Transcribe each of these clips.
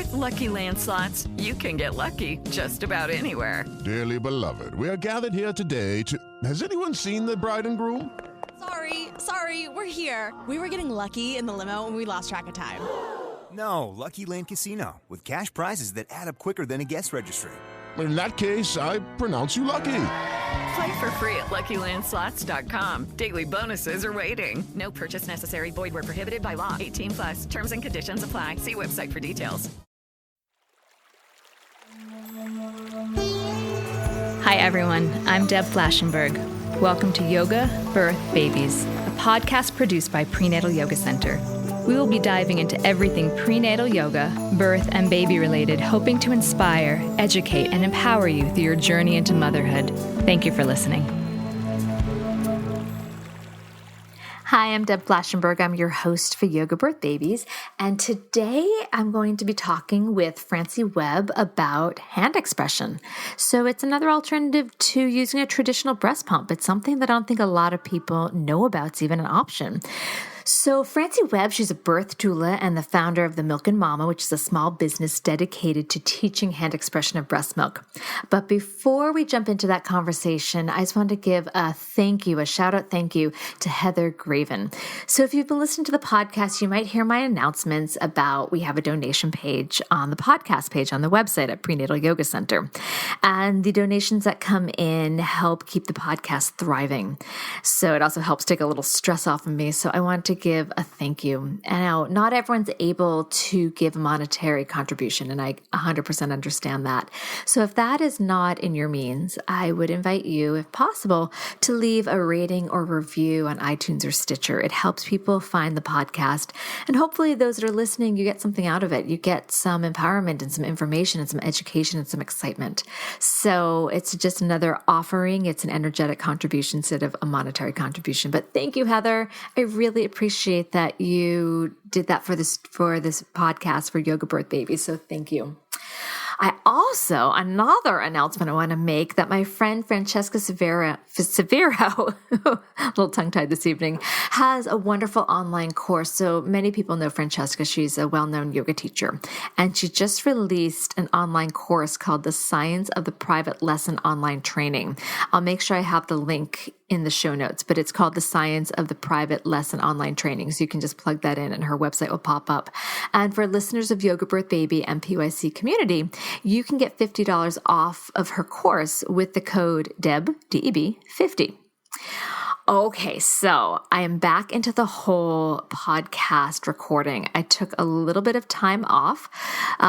With Lucky Land Slots, you can get lucky just about anywhere. Dearly beloved, we are gathered here today to... Has anyone seen the bride and groom? Sorry, we're here. We were getting lucky in the limo and we lost track of time. No, Lucky Land Casino, with cash prizes that add up quicker than a guest registry. In that case, I pronounce you lucky. Play for free at LuckyLandSlots.com. Daily bonuses are waiting. No purchase necessary. Void where prohibited by law. 18 plus. Terms and conditions apply. See website for details. Hi, everyone. I'm Deb Flashenberg. Welcome to Yoga, Birth, Babies, a podcast produced by Prenatal Yoga Center. We will be diving into everything prenatal yoga, birth, and baby related, hoping to inspire, educate, and empower you through your journey into motherhood. Thank you for listening. Hi, I'm Deb Flashenberg. I'm your host for Yoga Birth Babies. And today I'm going to be talking with Francie Webb about hand expression. So it's another alternative to using a traditional breast pump. It's something that I don't think a lot of people know about. It's even an option. So Francie Webb, she's a birth doula and the founder of TheMilkinMama, which is a small business dedicated to teaching hand expression of breast milk. But before we jump into that conversation, I just want to give a shout out thank you to Heather Graven. So if you've been listening to the podcast, you might hear my announcements about we have a donation page on the podcast page on the website at Prenatal Yoga Center. And the donations that come in help keep the podcast thriving. So it also helps take a little stress off of me. So I want to give a thank you. And now, not everyone's able to give a monetary contribution, and I 100% understand that. So if that is not in your means, I would invite you, if possible, to leave a rating or review on iTunes or Stitcher. It helps people find the podcast, and hopefully those that are listening, you get something out of it. You get some empowerment and some information and some education and some excitement. So it's just another offering. It's an energetic contribution instead of a monetary contribution. But thank you, Heather. I really appreciate that you did that for this podcast for Yoga Birth Babies. So thank you. Another announcement I want to make that my friend Francesca Severo, a little tongue-tied this evening, has a wonderful online course. So many people know Francesca. She's a well-known yoga teacher. And she just released an online course called The Science of the Private Lesson Online Training. I'll make sure I have the link in the show notes, but it's called The Science of the Private Lesson Online Training. So you can just plug that in and her website will pop up. And for listeners of Yoga Birth Baby and PYC community, you can get $50 off of her course with the code DEB, D-E-B, 50. Okay, so I am back into the whole podcast recording. I took a little bit of time off.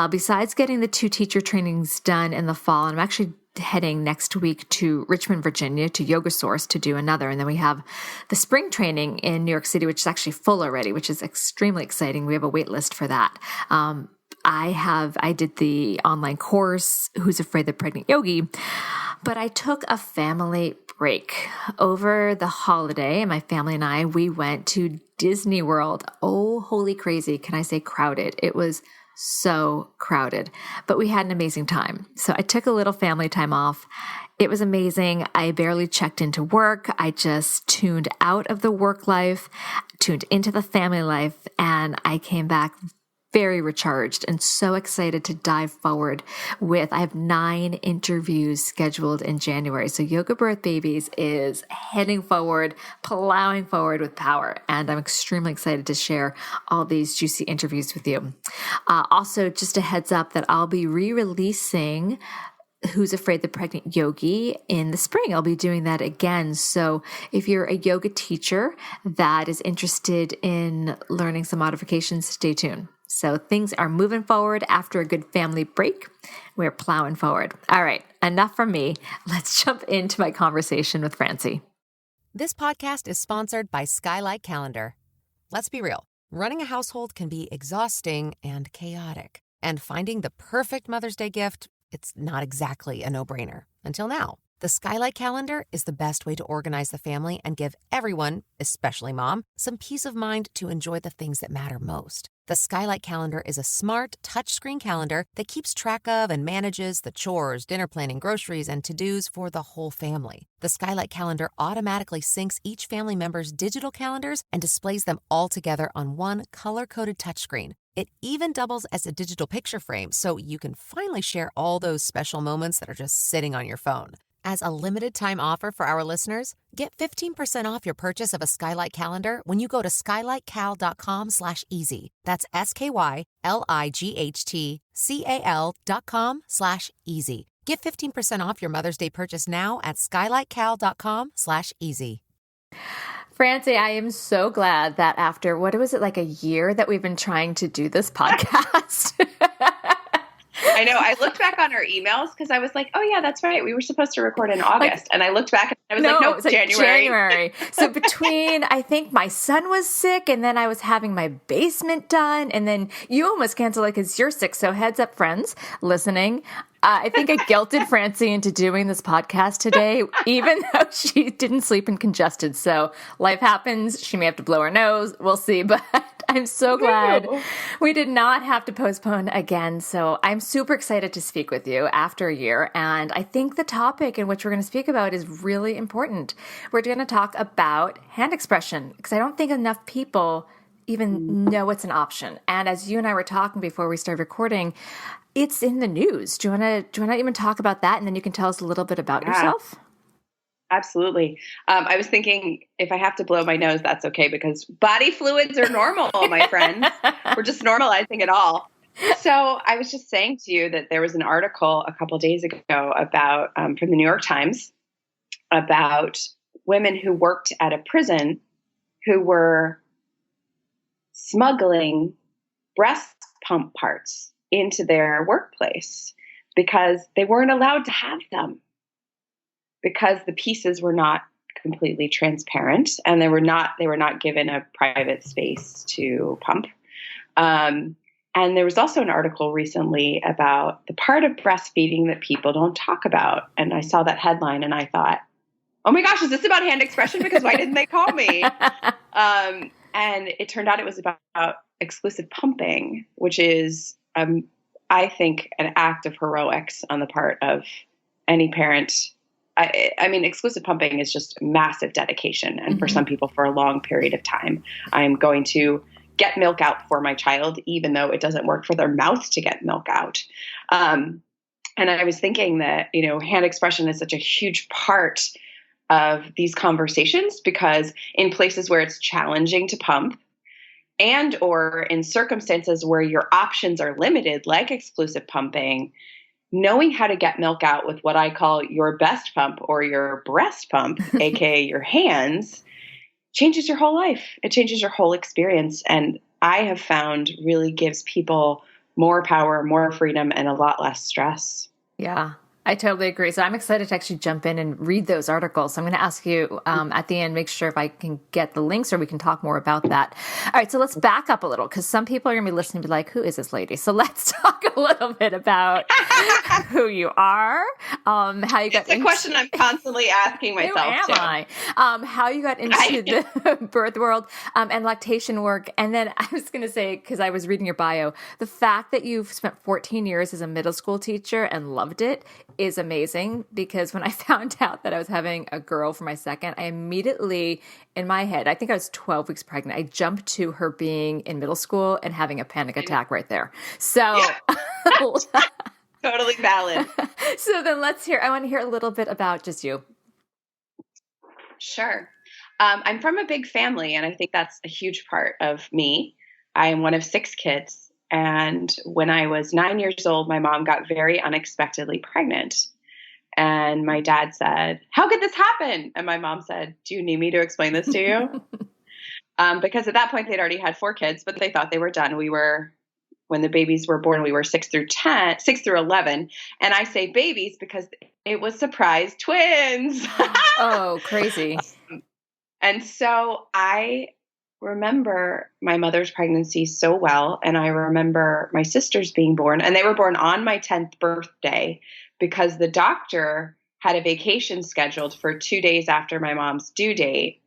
Besides getting the 2 teacher trainings done in the fall, and I'm actually heading next week to Richmond, Virginia, to Yoga Source to do another. And then we have the spring training in New York City, which is actually full already, which is extremely exciting. We have a wait list for that. I did the online course, Who's Afraid the Pregnant Yogi, but I took a family break over the holiday, and my family and I, we went to Disney World. Oh, holy crazy. Can I say crowded? It was so crowded, but we had an amazing time. So I took a little family time off. It was amazing. I barely checked into work. I just tuned out of the work life, tuned into the family life, and I came back very recharged and so excited to dive forward with, I have 9 interviews scheduled in January. So Yoga Birth Babies is heading forward, plowing forward with power. And I'm extremely excited to share all these juicy interviews with you. Also, just a heads up that I'll be re-releasing Who's Afraid the Pregnant Yogi in the spring. I'll be doing that again. So if you're a yoga teacher that is interested in learning some modifications, stay tuned. So things are moving forward after a good family break. We're plowing forward. All right, enough from me. Let's jump into my conversation with Francie. This podcast is sponsored by Skylight Calendar. Let's be real. Running a household can be exhausting and chaotic. And finding the perfect Mother's Day gift, it's not exactly a no-brainer. Until now. The Skylight Calendar is the best way to organize the family and give everyone, especially mom, some peace of mind to enjoy the things that matter most. The Skylight Calendar is a smart, touchscreen calendar that keeps track of and manages the chores, dinner planning, groceries, and to-dos for the whole family. The Skylight Calendar automatically syncs each family member's digital calendars and displays them all together on one color-coded touchscreen. It even doubles as a digital picture frame, so you can finally share all those special moments that are just sitting on your phone. As a limited-time offer for our listeners, get 15% off your purchase of a Skylight Calendar when you go to skylightcal.com/easy. That's SKYLIGHTCAL.com/easy. Get 15% off your Mother's Day purchase now at skylightcal.com/easy. Francie, I am so glad that after, what was it, like a year that we've been trying to do this podcast? I know. I looked back on our emails because I was like, oh, yeah, that's right. We were supposed to record in August. And I looked back and I was like, nope, it's January. So between, I think my son was sick and then I was having my basement done. And then you almost canceled it because you're sick. So heads up, friends listening. I think I guilted Francie into doing this podcast today, even though she didn't sleep and congested. So life happens. She may have to blow her nose. We'll see. But I'm so glad we did not have to postpone again. So I'm super excited to speak with you after a year. And I think the topic in which we're going to speak about is really important. We're going to talk about hand expression because I don't think enough people even know it's an option. And as you and I were talking before we started recording, it's in the news. Do you want to even talk about that? And then you can tell us a little bit about yourself. Absolutely. I was thinking if I have to blow my nose, that's okay because body fluids are normal, my friends. We're just normalizing it all. So I was just saying to you that there was an article a couple of days ago about from the New York Times about women who worked at a prison who were smuggling breast pump parts into their workplace because they weren't allowed to have them because the pieces were not completely transparent and they were not given a private space to pump. And there was also an article recently about the part of breastfeeding that people don't talk about. And I saw that headline and I thought, oh my gosh, is this about hand expression? Because why didn't they call me? And it turned out it was about exclusive pumping, which is, I think, an act of heroics on the part of any parent. I mean, exclusive pumping is just massive dedication. And for some people, for a long period of time, I'm going to get milk out for my child, even though it doesn't work for their mouth to get milk out. And I was thinking that, hand expression is such a huge part of these conversations because in places where it's challenging to pump and or in circumstances where your options are limited, like exclusive pumping, knowing how to get milk out with what I call your best pump or your breast pump, aka your hands, changes your whole life. It changes your whole experience. And I have found really gives people more power, more freedom, and a lot less stress. Yeah. I totally agree. So I'm excited to actually jump in and read those articles. So I'm going to ask you at the end, make sure if I can get the links or we can talk more about that. All right. So let's back up a little because some people are going to be listening to be like, who is this lady? So let's talk a little bit about who you are, how you got into... It's a question I'm constantly asking myself. Who am I? How you got into the birth world and lactation work. And then I was going to say, because I was reading your bio, the fact that you've spent 14 years as a middle school teacher and loved it is amazing because when I found out that I was having a girl for my second, I immediately, in my head, I think I was 12 weeks pregnant, I jumped to her being in middle school and having a panic attack right there. So totally valid. So then I want to hear a little bit about just you. Sure. I'm from a big family and I think that's a huge part of me. I am one of 6 kids. And when I was 9 years old, my mom got very unexpectedly pregnant. And my dad said, how could this happen? And my mom said, do you need me to explain this to you? Because at that point, they'd already had 4 kids, but they thought they were done. When the babies were born, we were 6 through 11. And I say babies because it was surprise twins. Oh, crazy. And so I remember my mother's pregnancy so well. And I remember my sisters being born, and they were born on my 10th birthday because the doctor had a vacation scheduled for 2 days after my mom's due date.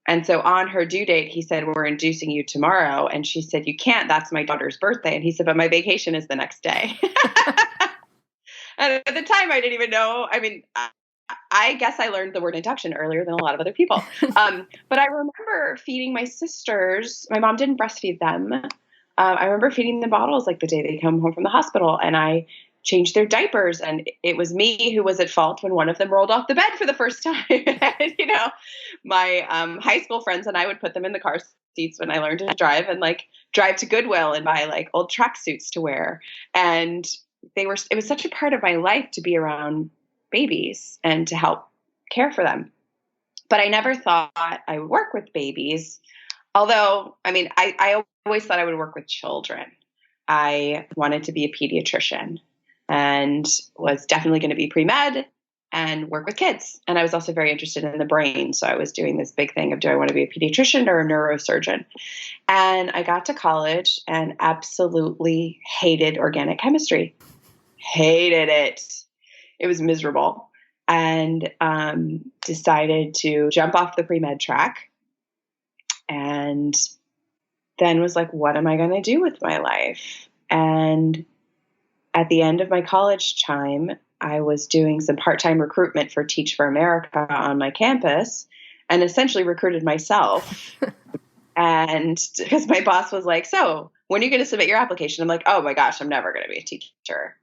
And so on her due date, he said, we're inducing you tomorrow. And she said, you can't, that's my daughter's birthday. And he said, but my vacation is the next day. And at the time I didn't even know. I mean, I guess I learned the word induction earlier than a lot of other people. But I remember feeding my sisters. My mom didn't breastfeed them. I remember feeding them bottles like the day they come home from the hospital, and I changed their diapers. And it was me who was at fault when one of them rolled off the bed for the first time. And, you know, my high school friends and I would put them in the car seats when I learned to drive and like drive to Goodwill and buy like old tracksuits to wear. And it was such a part of my life to be around babies and to help care for them. But I never thought I would work with babies. Although, I mean, I always thought I would work with children. I wanted to be a pediatrician and was definitely going to be pre-med and work with kids. And I was also very interested in the brain. So I was doing this big thing of, do I want to be a pediatrician or a neurosurgeon? And I got to college and absolutely hated organic chemistry. Hated it. It was miserable. And decided to jump off the pre-med track. And then was like, what am I going to do with my life? And at the end of my college time, I was doing some part-time recruitment for Teach for America on my campus and essentially recruited myself. And because my boss was like, so when are you going to submit your application? I'm like, oh my gosh, I'm never going to be a teacher.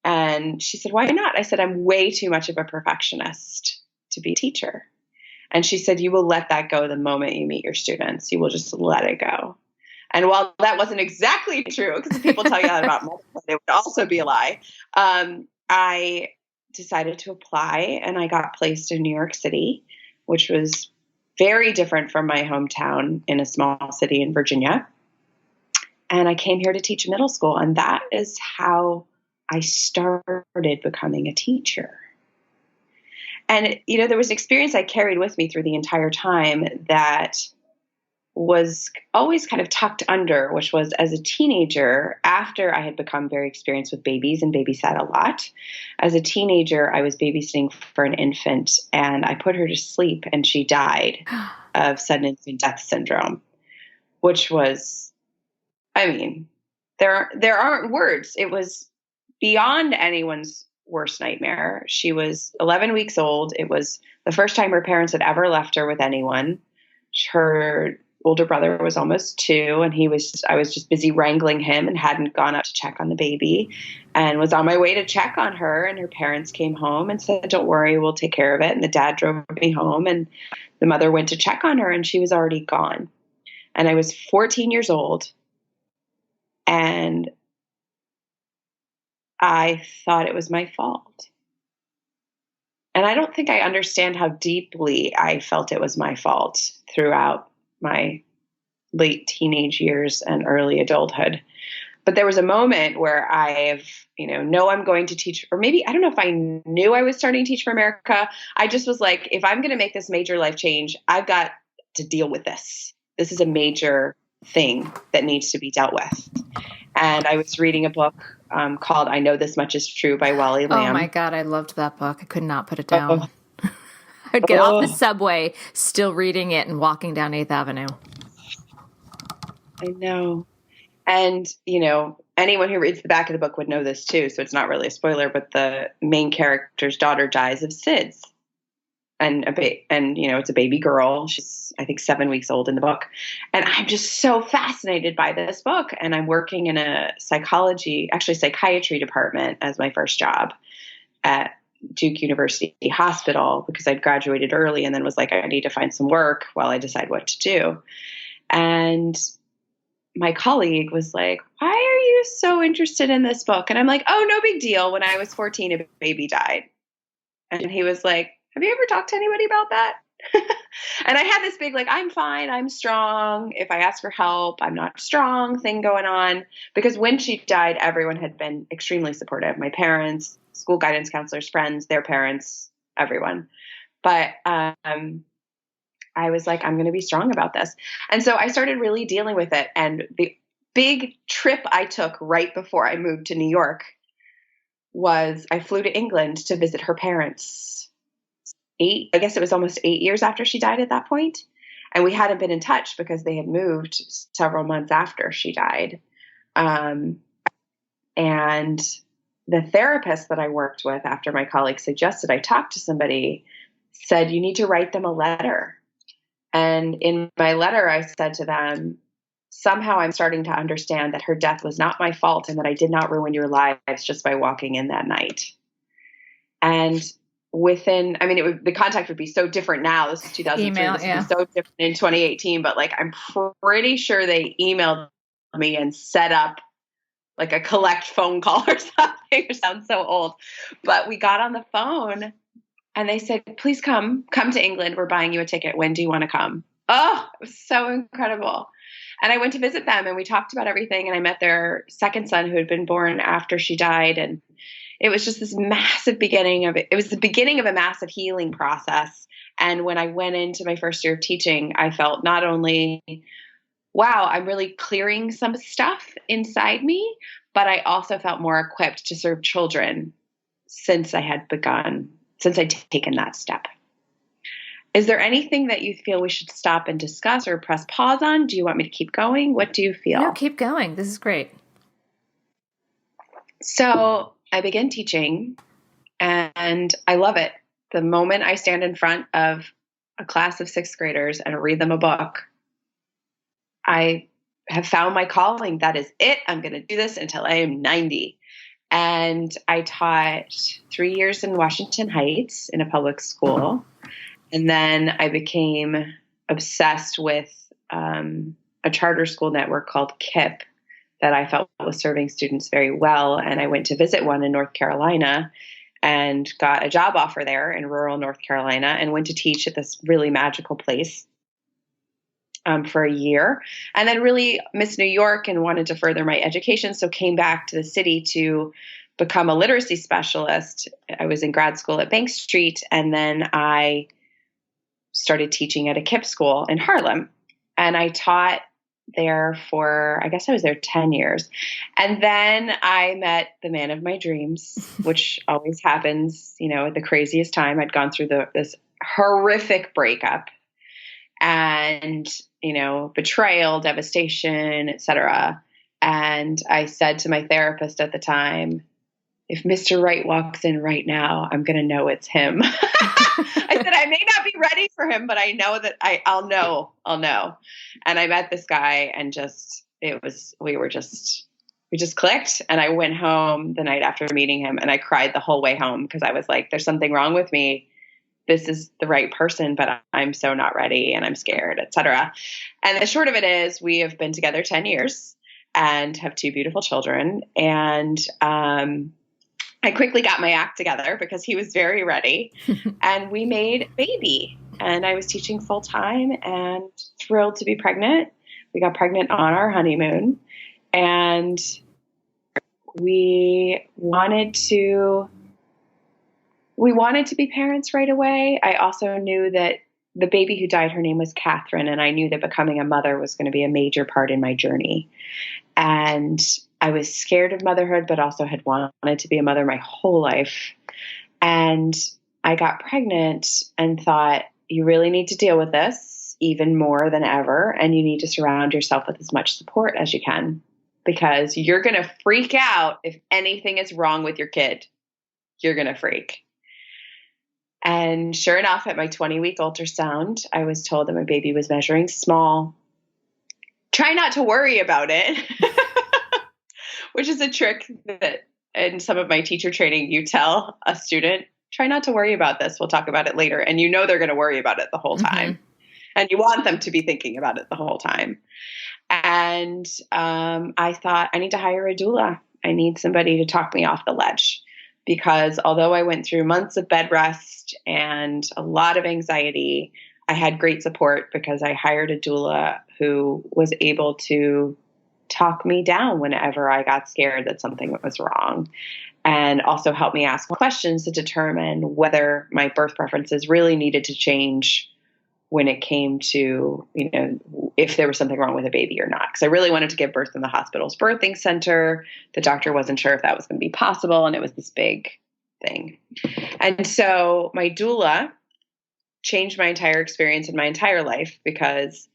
And she said, why not? I said, I'm way too much of a perfectionist to be a teacher. And she said, you will let that go the moment you meet your students. You will just let it go. And while that wasn't exactly true, because people tell you that about multiple, it would also be a lie. I decided to apply and I got placed in New York City, which was very different from my hometown in a small city in Virginia. And I came here to teach middle school. And that is how I started becoming a teacher. And, you know, there was an experience I carried with me through the entire time that was always kind of tucked under, which was as a teenager, after I had become very experienced with babies and babysat a lot. As a teenager, I was babysitting for an infant and I put her to sleep and she died of sudden infant death syndrome, which was, I mean, there aren't words. It was beyond anyone's worst nightmare. She was 11 weeks old. It was the first time her parents had ever left her with anyone. Her older brother was almost 2 and I was just busy wrangling him and hadn't gone up to check on the baby and was on my way to check on her. And her parents came home and said, don't worry, we'll take care of it. And the dad drove me home and the mother went to check on her and she was already gone. And I was 14 years old and I thought it was my fault. And I don't think I understand how deeply I felt it was my fault throughout my late teenage years and early adulthood. But there was a moment where I'm going to teach, or maybe, I don't know if I knew I was starting to Teach for America. I just was like, if I'm going to make this major life change, I've got to deal with this. This is a major thing that needs to be dealt with. And I was reading a book called I Know This Much Is True by Wally Lamb. Oh my God, I loved that book. I could not put it down. I'd get off the subway still reading it and walking down 8th Avenue. I know. And, you know, anyone who reads the back of the book would know this too, so it's not really a spoiler, but the main character's daughter dies of SIDS. And it's a baby girl. She's, I think, 7 weeks old in the book. And I'm just so fascinated by this book. And I'm working in a psychiatry department as my first job at Duke University Hospital because I'd graduated early and then was like, I need to find some work while I decide what to do. And my colleague was like, why are you so interested in this book? And I'm like, oh, no big deal. When I was 14, a baby died. And he was like, have you ever talked to anybody about that? And I had this big, like, I'm fine, I'm strong. If I ask for help, I'm not strong thing going on. Because when she died, everyone had been extremely supportive. My parents, school guidance counselors, friends, their parents, everyone. But I was like, I'm going to be strong about this. And so I started really dealing with it. And the big trip I took right before I moved to New York was I flew to England to visit her parents. I guess it was almost 8 years after she died at that point. And we hadn't been in touch because they had moved several months after she died. And the therapist that I worked with, after my colleague suggested I talk to somebody, said, you need to write them a letter. And in my letter, I said to them, somehow I'm starting to understand that her death was not my fault and that I did not ruin your lives just by walking in that night. And the contact would be so different now. This is 2003. Email, this would be so different in 2018. But like, I'm pretty sure they emailed me and set up like a collect phone call or something. It sounds so old. But we got on the phone and they said, please come to England. We're buying you a ticket. When do you want to come? Oh, it was so incredible. And I went to visit them and we talked about everything. And I met their second son who had been born after she died. And it was just this massive beginning of it. It was the beginning of a massive healing process. And when I went into my first year of teaching, I felt not only, wow, I'm really clearing some stuff inside me, but I also felt more equipped to serve children since I'd taken that step. Is there anything that you feel we should stop and discuss or press pause on? Do you want me to keep going? What do you feel? No, keep going. This is great. So I began teaching and I love it. The moment I stand in front of a class of 6th graders and read them a book, I have found my calling. That is it. I'm going to do this until I am 90. And I taught 3 years in Washington Heights in a public school. And then I became obsessed with a charter school network called KIPP that I felt was serving students very well. And I went to visit one in North Carolina and got a job offer there in rural North Carolina and went to teach at this really magical place for a year. And then really missed New York and wanted to further my education. So came back to the city to become a literacy specialist. I was in grad school at Bank Street. And then I started teaching at a KIPP school in Harlem. And I taught there for, I guess I was there 10 years. And then I met the man of my dreams, which always happens, at the craziest time. I'd gone through this horrific breakup and, betrayal, devastation, etc. And I said to my therapist at the time, if Mr. Right walks in right now, I'm going to know it's him. I said, I may not be ready for him, but I know that I'll know. And I met this guy and we just clicked. And I went home the night after meeting him and I cried the whole way home because I was like, there's something wrong with me. This is the right person, but I'm so not ready and I'm scared, etc. And the short of it is we have been together 10 years and have 2 beautiful children. And, I quickly got my act together because he was very ready and we made a baby and I was teaching full time and thrilled to be pregnant. We got pregnant on our honeymoon and we wanted to be parents right away. I also knew that the baby who died, her name was Catherine, and I knew that becoming a mother was going to be a major part in my journey. And I was scared of motherhood, but also had wanted to be a mother my whole life. And I got pregnant and thought, you really need to deal with this even more than ever. And you need to surround yourself with as much support as you can, because you're going to freak out if anything is wrong with your kid. You're going to freak. And sure enough, at my 20-week ultrasound, I was told that my baby was measuring small. Try not to worry about it, which is a trick that in some of my teacher training, you tell a student, try not to worry about this. We'll talk about it later. And they're going to worry about it the whole time. Mm-hmm. And you want them to be thinking about it the whole time. And I thought, I need to hire a doula. I need somebody to talk me off the ledge. Because although I went through months of bed rest and a lot of anxiety, I had great support because I hired a doula who was able to talk me down whenever I got scared that something was wrong, and also help me ask questions to determine whether my birth preferences really needed to change when it came to, if there was something wrong with a baby or not. Because I really wanted to give birth in the hospital's birthing center. The doctor wasn't sure if that was going to be possible, and it was this big thing. And so my doula changed my entire experience in my entire life, because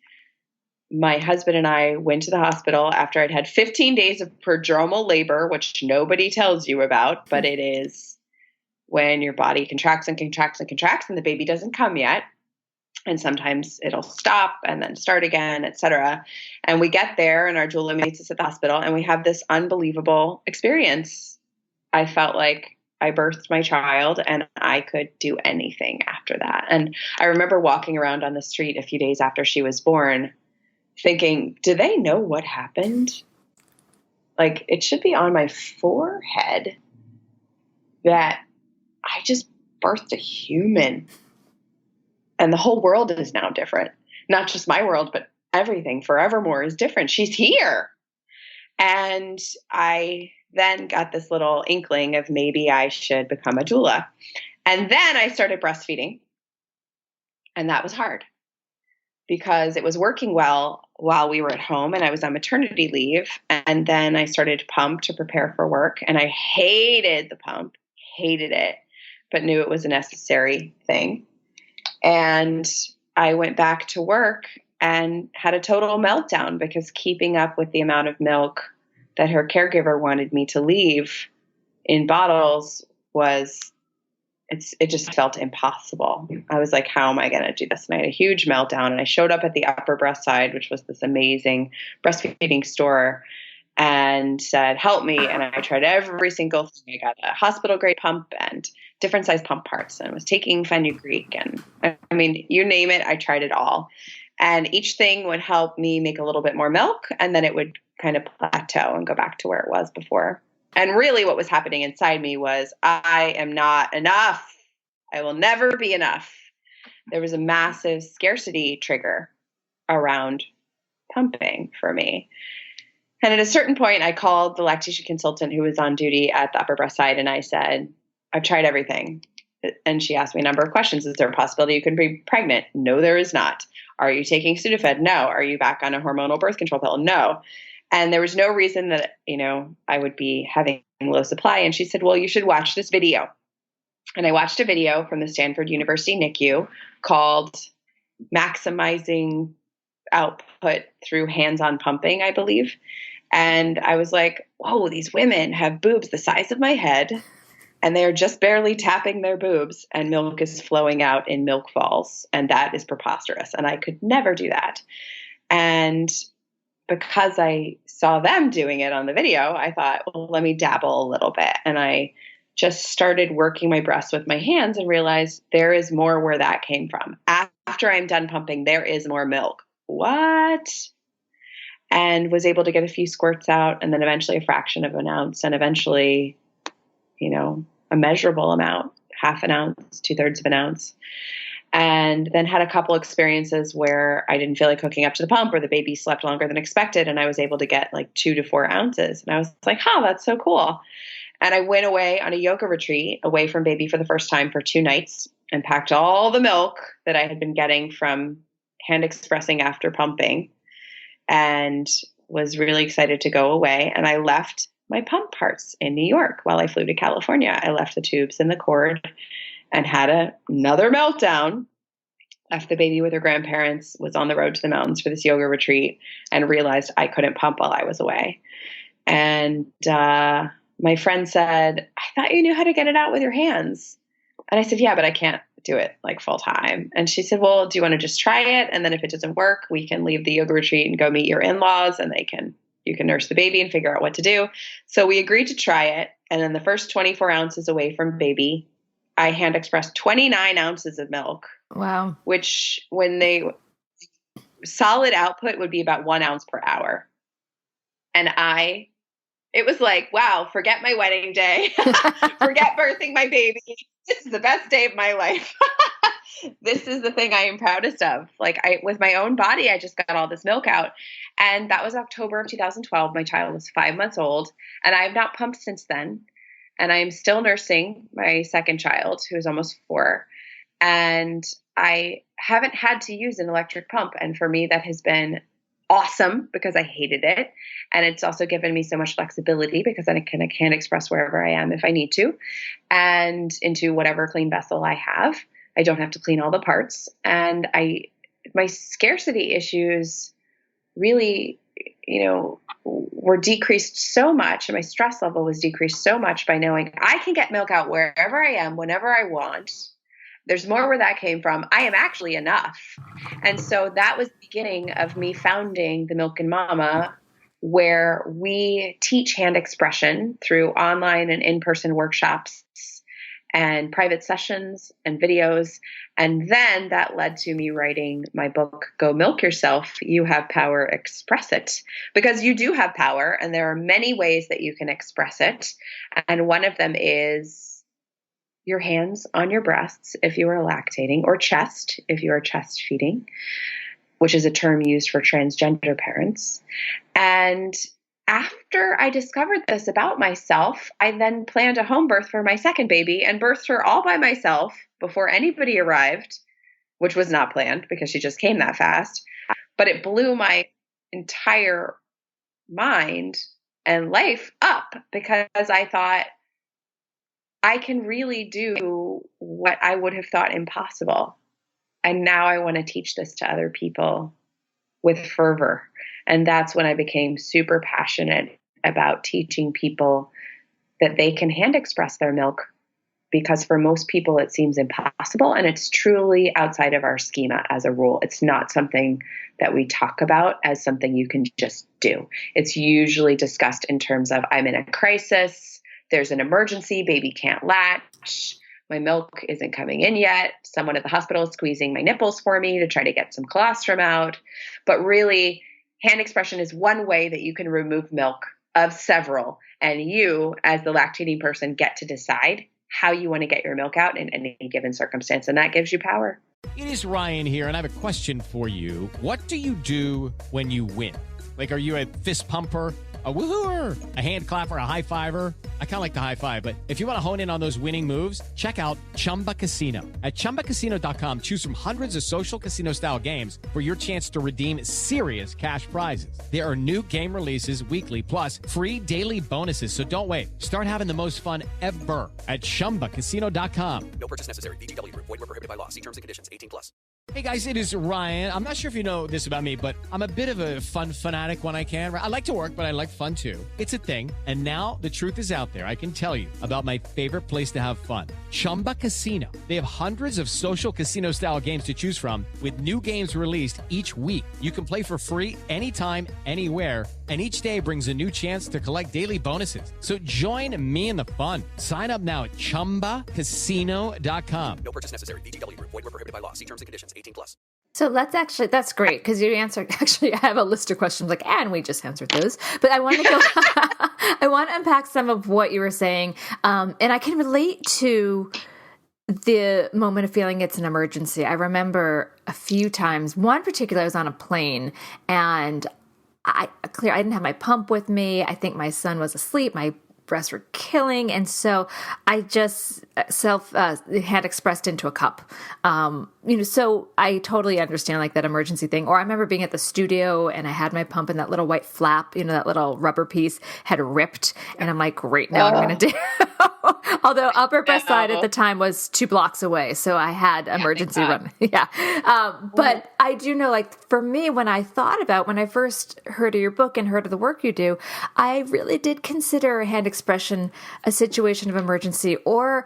my husband and I went to the hospital after I'd had 15 days of prodromal labor, which nobody tells you about, but it is when your body contracts and contracts and contracts and the baby doesn't come yet. And sometimes it'll stop and then start again, et cetera. And we get there and our doula meets us at the hospital and we have this unbelievable experience. I felt like I birthed my child and I could do anything after that. And I remember walking around on the street a few days after she was born thinking, do they know what happened? Like, it should be on my forehead that I just birthed a human. And the whole world is now different. Not just my world, but everything forevermore is different. She's here. And I then got this little inkling of maybe I should become a doula. And then I started breastfeeding. And that was hard because it was working well while we were at home and I was on maternity leave. And then I started to pump to prepare for work. And I hated the pump, hated it, but knew it was a necessary thing. And I went back to work and had a total meltdown because keeping up with the amount of milk that her caregiver wanted me to leave in bottles it just felt impossible. I was like, how am I going to do this? And I had a huge meltdown and I showed up at the Upper Breast Side, which was this amazing breastfeeding store, and said, help me. And I tried every single thing. I got a hospital grade pump and different size pump parts and was taking fenugreek. And I mean, you name it, I tried it all. And each thing would help me make a little bit more milk. And then it would kind of plateau and go back to where it was before. And really what was happening inside me was, I am not enough. I will never be enough. There was a massive scarcity trigger around pumping for me. And at a certain point, I called the lactation consultant who was on duty at the Upper Breast Side, and I said, I've tried everything. And she asked me a number of questions. Is there a possibility you could be pregnant? No, there is not. Are you taking Sudafed? No. Are you back on a hormonal birth control pill? No. And there was no reason that, I would be having low supply. And she said, well, you should watch this video. And I watched a video from the Stanford University NICU called Maximizing Output Through Hands-on Pumping, I believe. And I was like, whoa, these women have boobs the size of my head and they're just barely tapping their boobs and milk is flowing out in milk falls. And that is preposterous. And I could never do that. And because I saw them doing it on the video, I thought, well, let me dabble a little bit. And I just started working my breasts with my hands and realized there is more where that came from. After I'm done pumping, there is more milk. What? And was able to get a few squirts out and then eventually a fraction of an ounce and eventually, a measurable amount, half an ounce, 2/3 of an ounce. And then had a couple experiences where I didn't feel like hooking up to the pump or the baby slept longer than expected. And I was able to get like 2 to 4 ounces. And I was like, that's so cool. And I went away on a yoga retreat away from baby for the first time for 2 nights and packed all the milk that I had been getting from hand expressing after pumping and was really excited to go away. And I left my pump parts in New York while I flew to California. I left the tubes in the cord and had another meltdown, left the baby with her grandparents, was on the road to the mountains for this yoga retreat and realized I couldn't pump while I was away. And my friend said, I thought you knew how to get it out with your hands. And I said, yeah, but I can't do it like full time. And she said, well, do you want to just try it? And then if it doesn't work, we can leave the yoga retreat and go meet your in-laws and you can nurse the baby and figure out what to do. So we agreed to try it. And then the first 24 ounces away from baby, I hand expressed 29 ounces of milk. Wow. Which solid output would be about 1 ounce per hour. And it was like, wow, forget my wedding day. Forget birthing my baby. This is the best day of my life. This is the thing I am proudest of. Like with my own body, I just got all this milk out. And that was October of 2012. My child was 5 months old and I have not pumped since then. And I'm still nursing my second child who's almost 4. And I haven't had to use an electric pump. And for me, that has been awesome because I hated it. And it's also given me so much flexibility because I can express wherever I am if I need to, and into whatever clean vessel I have. I don't have to clean all the parts. And my scarcity issues really, were decreased so much, and my stress level was decreased so much by knowing I can get milk out wherever I am, whenever I want. There's more where that came from. I am actually enough. And so that was the beginning of me founding TheMilkinMama, where we teach hand expression through online and in-person workshops and private sessions and videos. And then that led to me writing my book, Go Milk Yourself. You have power, express it. Because you do have power, and there are many ways that you can express it. And one of them is your hands on your breasts if you are lactating, or chest if you are chest feeding, which is a term used for transgender parents. And after I discovered this about myself, I then planned a home birth for my second baby and birthed her all by myself before anybody arrived, which was not planned because she just came that fast. But it blew my entire mind and life up because I thought, I can really do what I would have thought impossible. And now I want to teach this to other people with fervor. And that's when I became super passionate about teaching people that they can hand express their milk, because for most people it seems impossible, and it's truly outside of our schema as a rule. It's not something that we talk about as something you can just do. It's usually discussed in terms of, I'm in a crisis, there's an emergency, baby can't latch, my milk isn't coming in yet, someone at the hospital is squeezing my nipples for me to try to get some colostrum out. But really, hand expression is one way that you can remove milk of several. And you, as the lactating person, get to decide how you want to get your milk out in any given circumstance. And that gives you power. It is Ryan here, and I have a question for you. What do you do when you win? Like, are you a fist pumper, a woohooer, a hand clapper, a high fiver? I kind of like the high five, but if you want to hone in on those winning moves, check out Chumba Casino. At ChumbaCasino.com, choose from hundreds of social casino-style games for your chance to redeem serious cash prizes. There are new game releases weekly, plus free daily bonuses. So don't wait. Start having the most fun ever at ChumbaCasino.com. No purchase necessary. VGW Group. Void where prohibited by law. See terms and conditions. 18+. Hey guys, it is Ryan. I'm not sure if you know this about me, but I'm a bit of a fun fanatic when I can. I like to work, but I like fun too. It's a thing. And now the truth is out there. I can tell you about my favorite place to have fun. Chumba Casino. They have hundreds of social casino style games to choose from, with new games released each week. You can play for free anytime, anywhere. And each day brings a new chance to collect daily bonuses. So join me in the fun. Sign up now at ChumbaCasino.com. No purchase necessary. VGW Group. Void where prohibited by law. See terms and conditions. 18+. So that's great, because you answered, actually, I have a list of questions and we just answered those, but I want to go, I want to unpack some of what you were saying. And I can relate to the moment of feeling it's an emergency. I remember a few times, one particular, I was on a plane and I didn't have my pump with me. I think my son was asleep. My breasts were killing. And so I just had expressed into a cup. So I totally understand that emergency thing. Or I remember being at the studio and I had my pump and that little white flap, that little rubber piece had ripped. And I'm like, great, now what I'm going to do. Although upper breast side at the time was 2 blocks away. So I had emergency run. Yeah. But I do know, for me, when I first heard of your book and heard of the work you do, I really did consider hand expression a situation of emergency. Or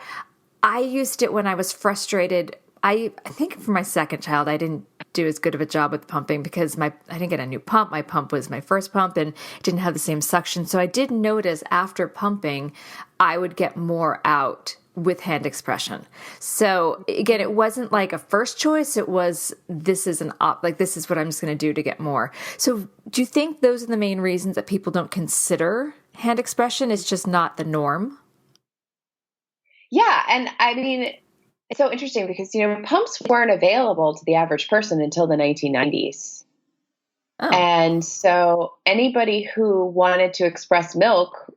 I used it when I was frustrated. I think for my second child, I didn't do as good of a job with pumping because I didn't get a new pump. My pump was my first pump and didn't have the same suction. So I did notice after pumping, I would get more out with hand expression. So again, it wasn't like a first choice. It was, this is this is what I'm just going to do to get more. So do you think those are the main reasons that people don't consider hand expression? It's just not the norm? Yeah. And I mean, it's so interesting because, pumps weren't available to the average person until the 1990s. Oh. And so anybody who wanted to express milk,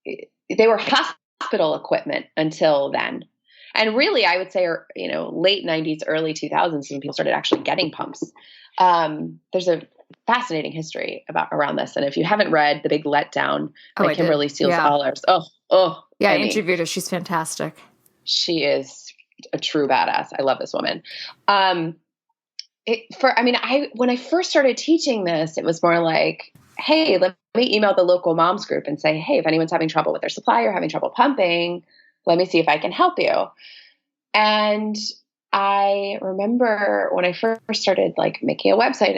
they were hospital equipment until then. And really, I would say, late 90s, early 2000s, when people started actually getting pumps. There's a fascinating history around this. And if you haven't read The Big Letdown by Kimberly Seals Allers, I interviewed her. She's fantastic. She is a true badass. I love this woman. When I first started teaching this, it was more like, hey, let me email the local moms group and say, hey, if anyone's having trouble with their supply or having trouble pumping, let me see if I can help you. And I remember when I first started making a website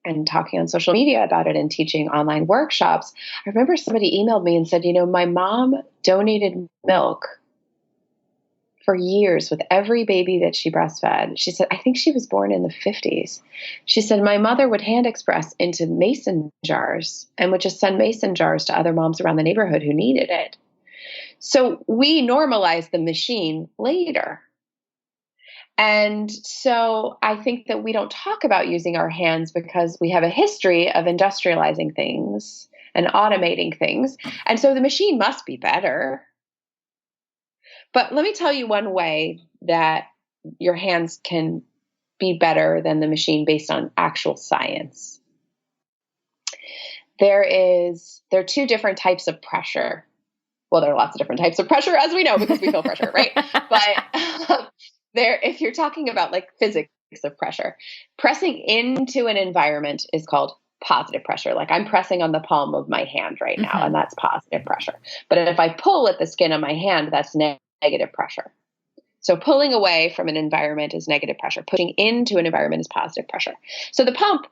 and talking on social media about it and teaching online workshops, I remember somebody emailed me and said, my mom donated milk for years with every baby that she breastfed. She said, I think she was born in the 50s. She said, my mother would hand express into mason jars and would just send mason jars to other moms around the neighborhood who needed it. So we normalized the machine later. And so I think that we don't talk about using our hands because we have a history of industrializing things and automating things. And so the machine must be better. But let me tell you one way that your hands can be better than the machine based on actual science. There are two different types of pressure. Well, there are lots of different types of pressure, as we know, because we feel pressure, right? But if you're talking about physics of pressure, pressing into an environment is called positive pressure. I'm pressing on the palm of my hand right now, and that's positive pressure. But if I pull at the skin of my hand, that's negative pressure. So pulling away from an environment is negative pressure. Pushing into an environment is positive pressure. So the pump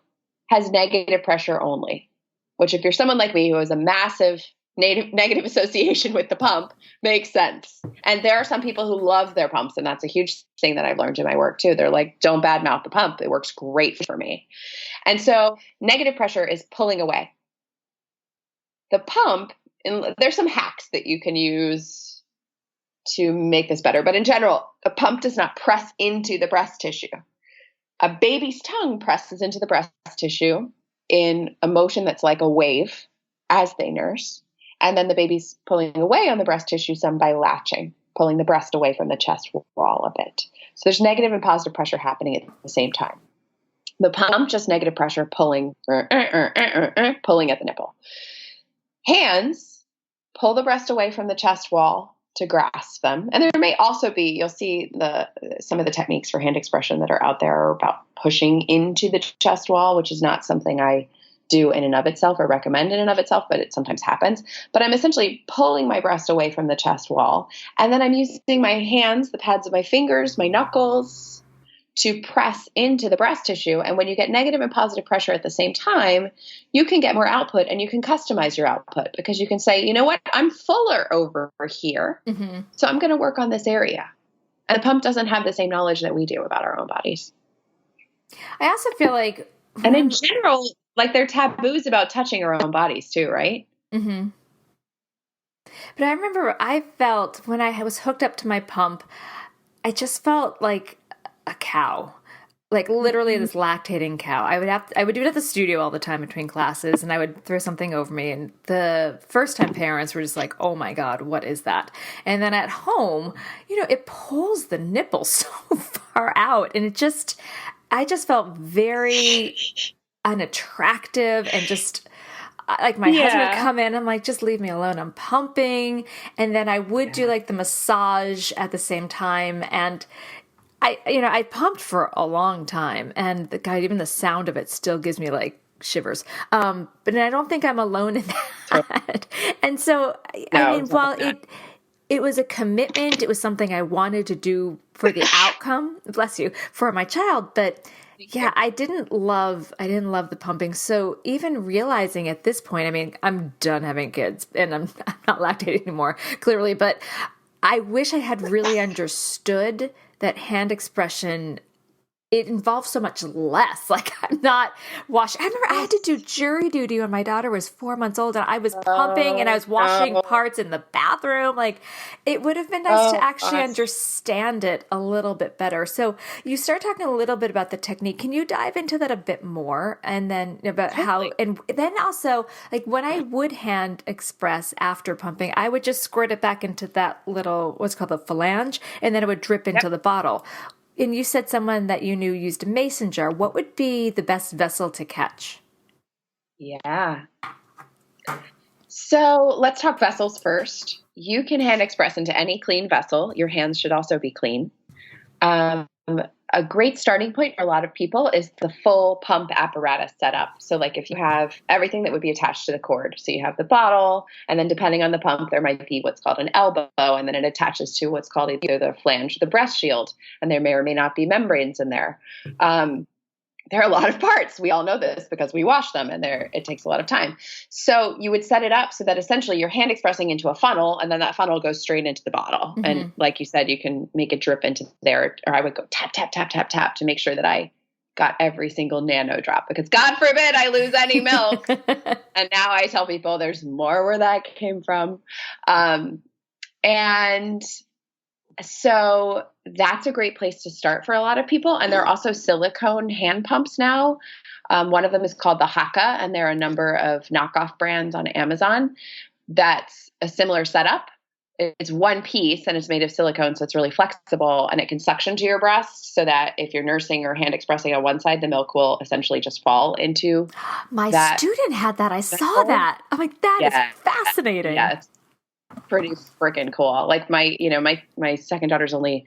has negative pressure only, which if you're someone like me who has a massive negative association with the pump, makes sense. And there are some people who love their pumps, and that's a huge thing that I've learned in my work too. They're like, don't badmouth the pump. It works great for me. And so negative pressure is pulling away. The pump, and there's some hacks that you can use to make this better. But in general, a pump does not press into the breast tissue. A baby's tongue presses into the breast tissue in a motion that's like a wave as they nurse. And then the baby's pulling away on the breast tissue, some by latching, pulling the breast away from the chest wall a bit. So there's negative and positive pressure happening at the same time. The pump, just negative pressure, pulling at the nipple. Hands pull the breast away from the chest wall to grasp them. And there may also be, you'll see some of the techniques for hand expression that are out there are about pushing into the chest wall, which is not something I do in and of itself or recommend in and of itself, but it sometimes happens. But I'm essentially pulling my breast away from the chest wall. And then I'm using my hands, the pads of my fingers, my knuckles, to press into the breast tissue. And when you get negative and positive pressure at the same time, you can get more output and you can customize your output because you can say, you know what, I'm fuller over here. Mm-hmm. So I'm going to work on this area. And the pump doesn't have the same knowledge that we do about our own bodies. I also feel like, and in general, there are taboos about touching our own bodies too, right? Mm-hmm. But I remember I felt when I was hooked up to my pump, I just felt like a cow, literally this lactating cow. I would do it at the studio all the time between classes, and I would throw something over me. And the first time parents were just like, "Oh my God, what is that?" And then at home, it pulls the nipple so far out, and I just felt very unattractive and just my husband would come in. I'm like, just leave me alone. I'm pumping. And then I would do the massage at the same time. And I pumped for a long time, and even the sound of it still gives me shivers. But I don't think I'm alone in that. And so, while it was a commitment, it was something I wanted to do for the outcome, bless you, for my child. But yeah, I didn't love the pumping. So even realizing at this point, I'm done having kids and I'm not lactating anymore, clearly, but I wish I had really understood that hand expression it involves so much less. Like I'm not washing. I remember I had to do jury duty when my daughter was 4 months old and I was pumping and I was washing parts in the bathroom. Like it would have been nice to actually understand it a little bit better. So you start talking a little bit about the technique. Can you dive into that a bit more? And then about how, and then also like when I would hand express after pumping, I would just squirt it back into that little, what's called the phalange, and then it would drip into the bottle. And you said someone that you knew used a mason jar. What would be the best vessel to catch? Yeah. So let's talk vessels first. You can hand express into any clean vessel. Your hands should also be clean. A great starting point for a lot of people is the full pump apparatus setup. So like if you have everything that would be attached to the cord, so you have the bottle, and then depending on the pump, there might be what's called an elbow, and then it attaches to what's called either the flange or the breast shield, and there may or may not be membranes in there. There are a lot of parts. We all know this because we wash them and it takes a lot of time. So you would set it up so that essentially you're hand expressing into a funnel and then that funnel goes straight into the bottle. Mm-hmm. And like you said, you can make it drip into there, or I would go tap, tap, tap, tap, tap to make sure that I got every single nano drop because God forbid I lose any milk. And now I tell people there's more where that came from. And so that's a great place to start for a lot of people. And there are also silicone hand pumps now. One of them is called the Haka, and there are a number of knockoff brands on Amazon. That's a similar setup. It's one piece and it's made of silicone, so it's really flexible and it can suction to your breast so that if you're nursing or hand expressing on one side, the milk will essentially just fall into My student had that. I saw that. I'm like, that is fascinating. Yeah, it's pretty freaking cool. Like my second daughter's only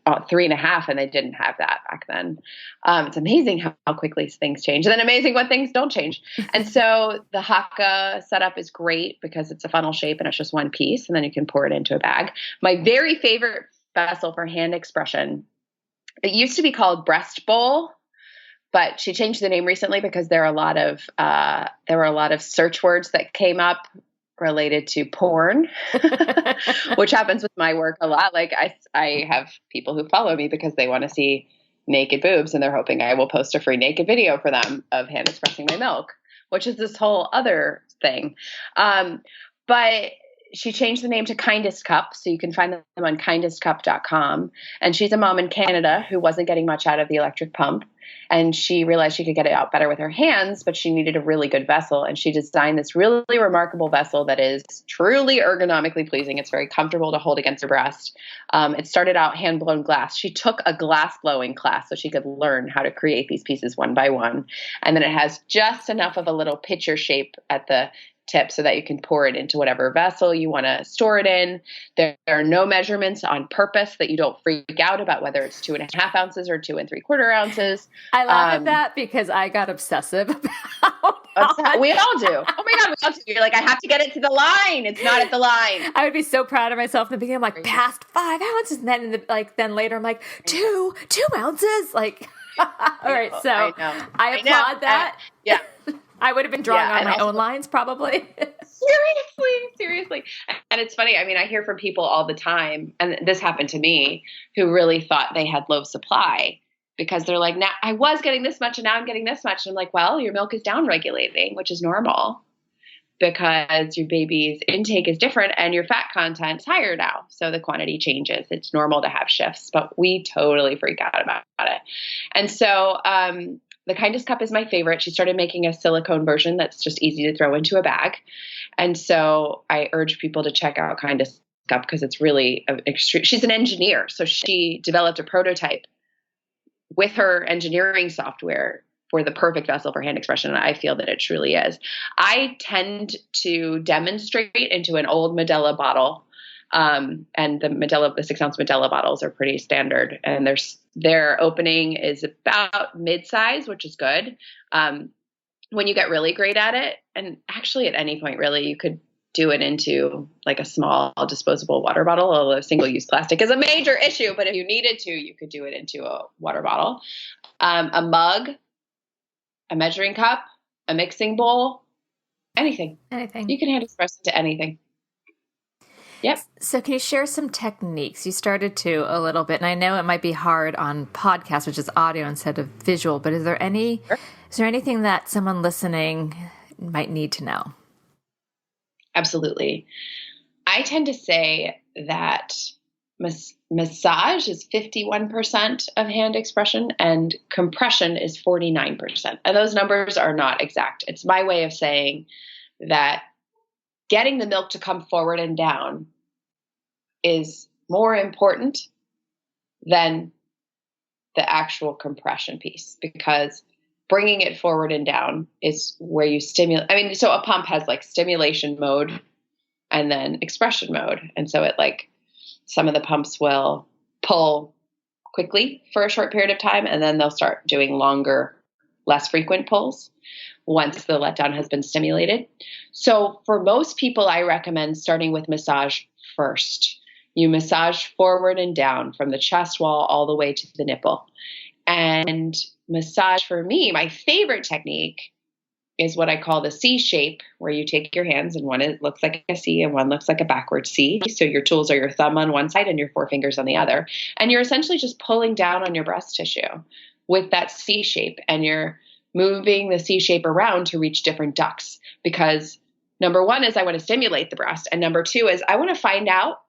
3.5 and they didn't have that back then. It's amazing how quickly things change, and then amazing what things don't change. And so the Haka setup is great because it's a funnel shape and it's just one piece, and then you can pour it into a bag. My very favorite vessel for hand expression, it used to be called breast bowl, but she changed the name recently because there were a lot of search words that came up related to porn, which happens with my work a lot. Like I have people who follow me because they want to see naked boobs and they're hoping I will post a free naked video for them of hand expressing my milk, which is this whole other thing. But she changed the name to Kindest Cup. So you can find them on kindestcup.com. And she's a mom in Canada who wasn't getting much out of the electric pump. And she realized she could get it out better with her hands, but she needed a really good vessel. And she designed this really remarkable vessel that is truly ergonomically pleasing. It's very comfortable to hold against her breast. It started out hand-blown glass. She took a glass blowing class so she could learn how to create these pieces one by one. And then it has just enough of a little pitcher shape at the tip so that you can pour it into whatever vessel you want to store it in. There are no measurements on purpose that you don't freak out about whether it's 2.5 ounces or 2 3/4 ounces. I laugh at that because I got obsessive about we all do. Oh my God, we all do. You're like, I have to get it to the line. It's not at the line. I would be so proud of myself in the beginning. I'm like, past 5 ounces. And then then later I'm like, 2 ounces. Like, all right. So I applaud that. Yeah. I would have been drawing on my own lines probably. Seriously. And it's funny. I mean, I hear from people all the time, and this happened to me, who really thought they had low supply because they're like, now I was getting this much and now I'm getting this much. And I'm like, well, your milk is down regulating, which is normal because your baby's intake is different and your fat content is higher now. So the quantity changes. It's normal to have shifts, but we totally freak out about it. And so, the Kindest Cup is my favorite. She started making a silicone version that's just easy to throw into a bag. And so I urge people to check out Kindest Cup because it's really she's an engineer. So she developed a prototype with her engineering software for the perfect vessel for hand expression. And I feel that it truly is. I tend to demonstrate into an old Medela bottle. And the 6 ounce Medela bottles are pretty standard, and their opening is about mid-size, which is good. When you get really great at it, and actually at any point really, you could do it into like a small disposable water bottle, although single-use plastic is a major issue. But if you needed to, you could do it into a water bottle, a mug, a measuring cup, a mixing bowl, anything. You can hand express into anything. Yep. So can you share some techniques? You started to a little bit, and I know it might be hard on podcast, which is audio instead of visual, but is there anything that someone listening might need to know? Absolutely. I tend to say that massage is 51% of hand expression and compression is 49%. And those numbers are not exact. It's my way of saying that getting the milk to come forward and down is more important than the actual compression piece, because bringing it forward and down is where you stimulate. I mean, so a pump has like stimulation mode and then expression mode. And so it like, some of the pumps will pull quickly for a short period of time, and then they'll start doing longer, less frequent pulls once the letdown has been stimulated. So for most people, I recommend starting with massage first. You massage forward and down from the chest wall all the way to the nipple. And massage for me, my favorite technique is what I call the C shape, where you take your hands and one looks like a C and one looks like a backward C. So your tools are your thumb on one side and your forefingers on the other. And you're essentially just pulling down on your breast tissue with that C shape, and you're moving the C shape around to reach different ducts, because number one is I want to stimulate the breast. And number two is I want to find out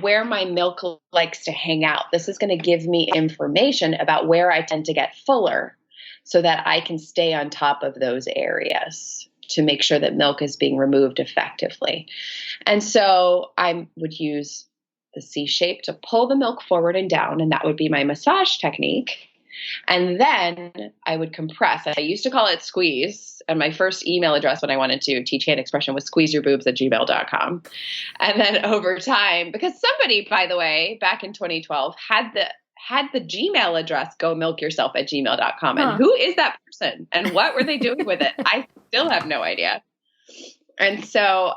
where my milk likes to hang out. This is going to give me information about where I tend to get fuller, so that I can stay on top of those areas to make sure that milk is being removed effectively. And so I would use the C shape to pull the milk forward and down, and that would be my massage technique. And then I would compress. I used to call it squeeze, and my first email address when I wanted to teach hand expression was squeezeyourboobs@gmail.com. And then over time, because somebody, by the way, back in 2012 had the Gmail address gomilkyourself@gmail.com. And who is that person? And what were they doing with it? I still have no idea. And so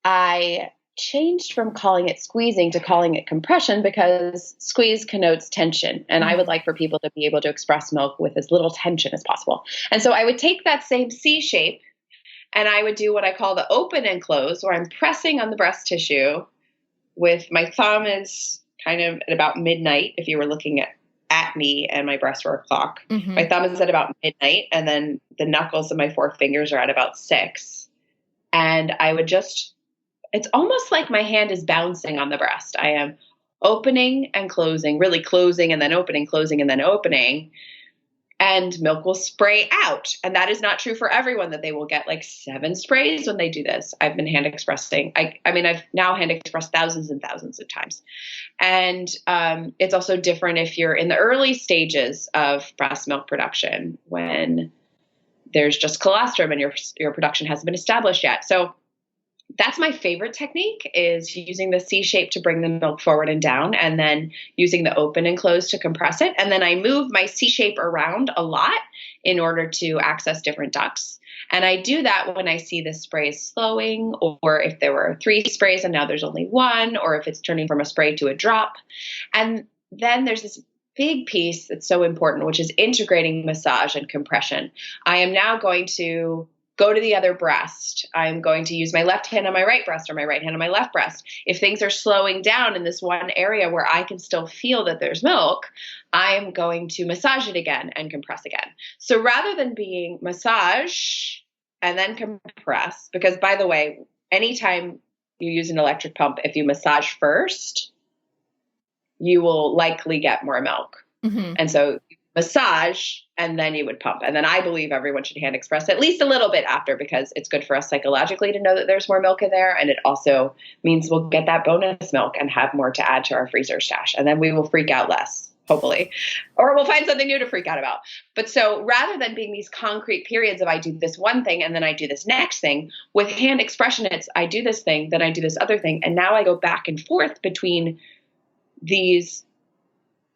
I changed from calling it squeezing to calling it compression, because squeeze connotes tension. And I would like for people to be able to express milk with as little tension as possible. And so I would take that same C shape and I would do what I call the open and close, where I'm pressing on the breast tissue with my thumb is kind of at about midnight. If you were looking at me and my breasts were a clock, my thumb is at about midnight, and then the knuckles of my fingers are at about 6. And I would it's almost like my hand is bouncing on the breast. I am opening and closing, really closing and then opening, closing and then opening. And milk will spray out. And that is not true for everyone, that they will get like 7 sprays when they do this. I've been hand expressing. I've now hand expressed thousands and thousands of times. And it's also different if you're in the early stages of breast milk production, when there's just colostrum and your production hasn't been established yet. So that's my favorite technique, is using the C shape to bring the milk forward and down, and then using the open and close to compress it. And then I move my C shape around a lot in order to access different ducts. And I do that when I see the sprays slowing, or if there were 3 sprays and now there's only 1, or if it's turning from a spray to a drop. And then there's this big piece that's so important, which is integrating massage and compression. I am now going to go to the other breast. I'm going to use my left hand on my right breast or my right hand on my left breast. If things are slowing down in this one area where I can still feel that there's milk, I'm going to massage it again and compress again. So rather than being massage and then compress, because by the way, anytime you use an electric pump, if you massage first, you will likely get more milk. And so massage, and then you would pump. And then I believe everyone should hand express at least a little bit after, because it's good for us psychologically to know that there's more milk in there. And it also means we'll get that bonus milk and have more to add to our freezer stash. And then we will freak out less, hopefully, or we'll find something new to freak out about. But so rather than being these concrete periods of I do this one thing and then I do this next thing, with hand expression, it's I do this thing, then I do this other thing. And now I go back and forth between these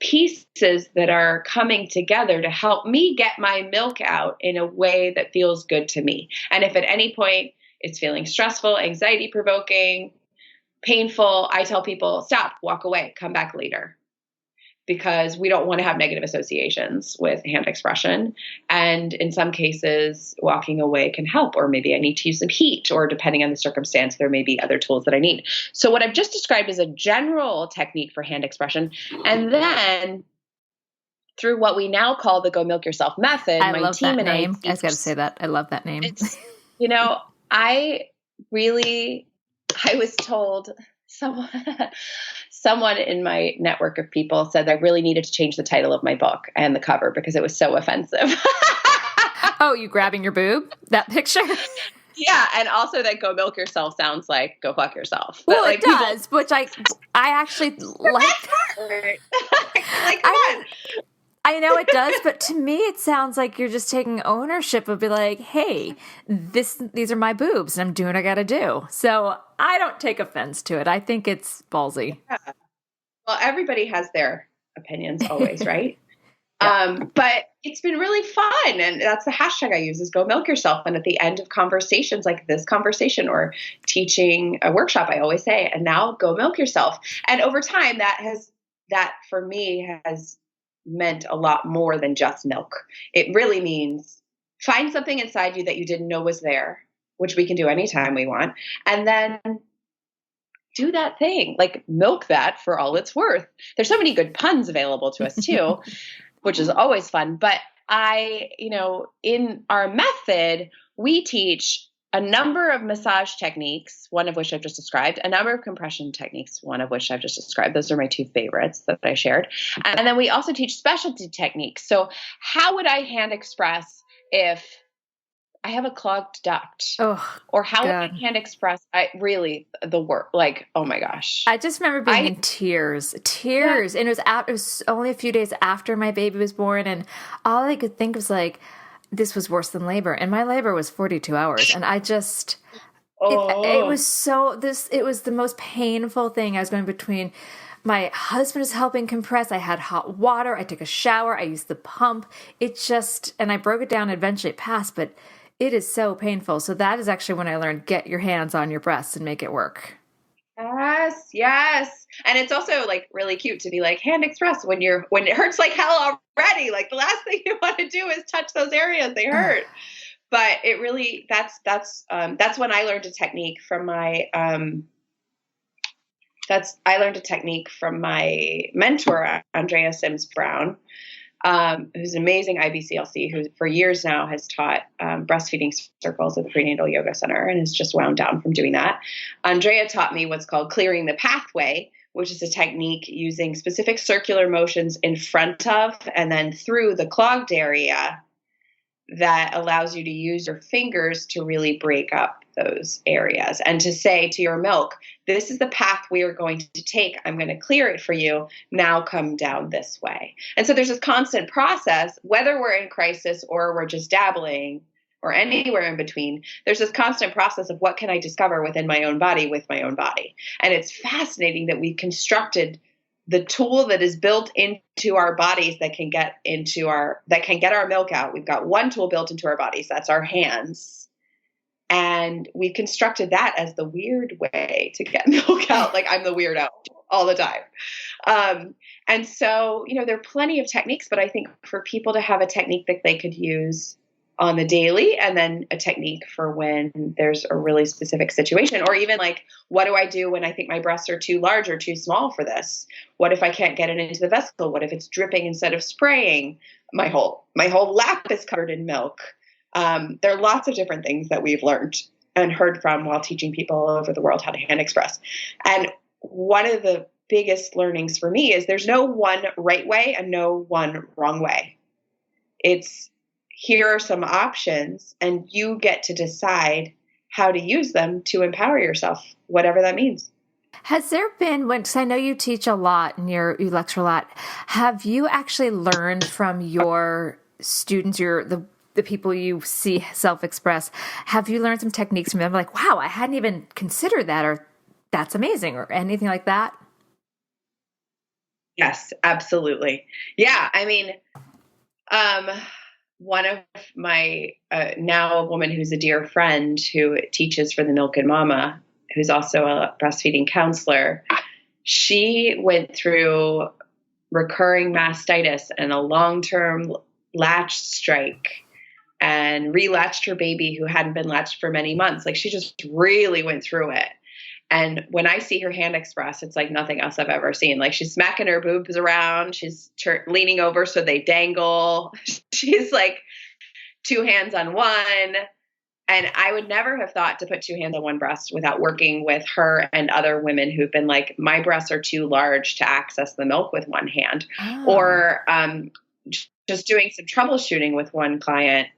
pieces that are coming together to help me get my milk out in a way that feels good to me. And if at any point it's feeling stressful, anxiety provoking, painful, I tell people, stop, walk away, come back later. because we don't want to have negative associations with hand expression. And in some cases, walking away can help, or maybe I need to use some heat, or depending on the circumstance, there may be other tools that I need. So what I've just described is a general technique for hand expression. And then through what we now call the Go Milk Yourself method, I my love team that and name. I I just got to say that. I love that name. I was told someone in my network of people said I really needed to change the title of my book and the cover because it was so offensive. Oh, you grabbing your boob? That picture? Yeah, and also that Go Milk Yourself sounds like go fuck yourself. Well, it does, which I actually like. Come on. I know it does, but to me, it sounds like you're just taking ownership of be like, hey, these are my boobs, and I'm doing what I got to do. So I don't take offense to it. I think it's ballsy. Yeah. Well, everybody has their opinions always, right? But it's been really fun. And that's the hashtag I use is Go Milk Yourself. And at the end of conversations like this conversation or teaching a workshop, I always say, and now go milk yourself. And over time, that for me has meant a lot more than just milk. It really means find something inside you that you didn't know was there, which we can do anytime we want. And then do that thing, like milk that for all it's worth. There's so many good puns available to us too, which is always fun. But in our method, we teach a number of massage techniques, one of which I've just described, a number of compression techniques, one of which I've just described. Those are my two favorites that I shared. And then we also teach specialty techniques. So how would I hand express if I have a clogged duct? Oh, or how God. would I hand express the work? Like, oh my gosh. I just remember being in tears. Yeah. And it was only a few days after my baby was born. And all I could think was like, this was worse than labor. And my labor was 42 hours. And I just, it was the most painful thing. I was going between, my husband was helping compress. I had hot water. I took a shower. I used the pump. And I broke it down. Eventually it passed, but it is so painful. So that is actually when I learned, get your hands on your breasts and make it work. Yes. And it's also like really cute to be like hand express when it hurts like hell already. Like the last thing you want to do is touch those areas. They hurt. But it really, that's when I learned a technique from my, mentor, Andrea Sims Brown, who's an amazing IBCLC who for years now has taught breastfeeding circles at the Prenatal Yoga Center and has just wound down from doing that. Andrea taught me what's called clearing the pathway, which is a technique using specific circular motions in front of and then through the clogged area that allows you to use your fingers to really break up those areas and to say to your milk, this is the path we are going to take. I'm going to clear it for you. Now come down this way. And so there's this constant process, whether we're in crisis or we're just dabbling or anywhere in between, there's this constant process of what can I discover within my own body with my own body. And it's fascinating that we've constructed the tool that is built into our bodies that can get our milk out. We've got one tool built into our bodies. That's our hands. And we constructed that as the weird way to get milk out. Like I'm the weirdo all the time. And so, there are plenty of techniques, but I think for people to have a technique that they could use on the daily and then a technique for when there's a really specific situation, or even like, what do I do when I think my breasts are too large or too small for this? What if I can't get it into the vesicle? What if it's dripping instead of spraying? My whole lap is covered in milk. There are lots of different things that we've learned and heard from while teaching people all over the world how to hand express. And one of the biggest learnings for me is there's no one right way and no one wrong way. It's here are some options and you get to decide how to use them to empower yourself, whatever that means. Has there been, because I know you teach a lot and you lecture a lot, have you actually learned from your students, the people you see self-express, have you learned some techniques from them? Like, wow, I hadn't even considered that, or that's amazing, or anything like that? Yes, absolutely. Yeah. I mean, one of my, now a woman who's a dear friend who teaches for TheMilkinMama, who's also a breastfeeding counselor, she went through recurring mastitis and a long-term latch strike and relatched her baby who hadn't been latched for many months. Like she just really went through it. And when I see her hand express, it's like nothing else I've ever seen. Like she's smacking her boobs around. She's leaning over so they dangle. She's like 2 hands on one. And I would never have thought to put 2 hands on one breast without working with her and other women who've been like, my breasts are too large to access the milk with one hand. Or just doing some troubleshooting with one client.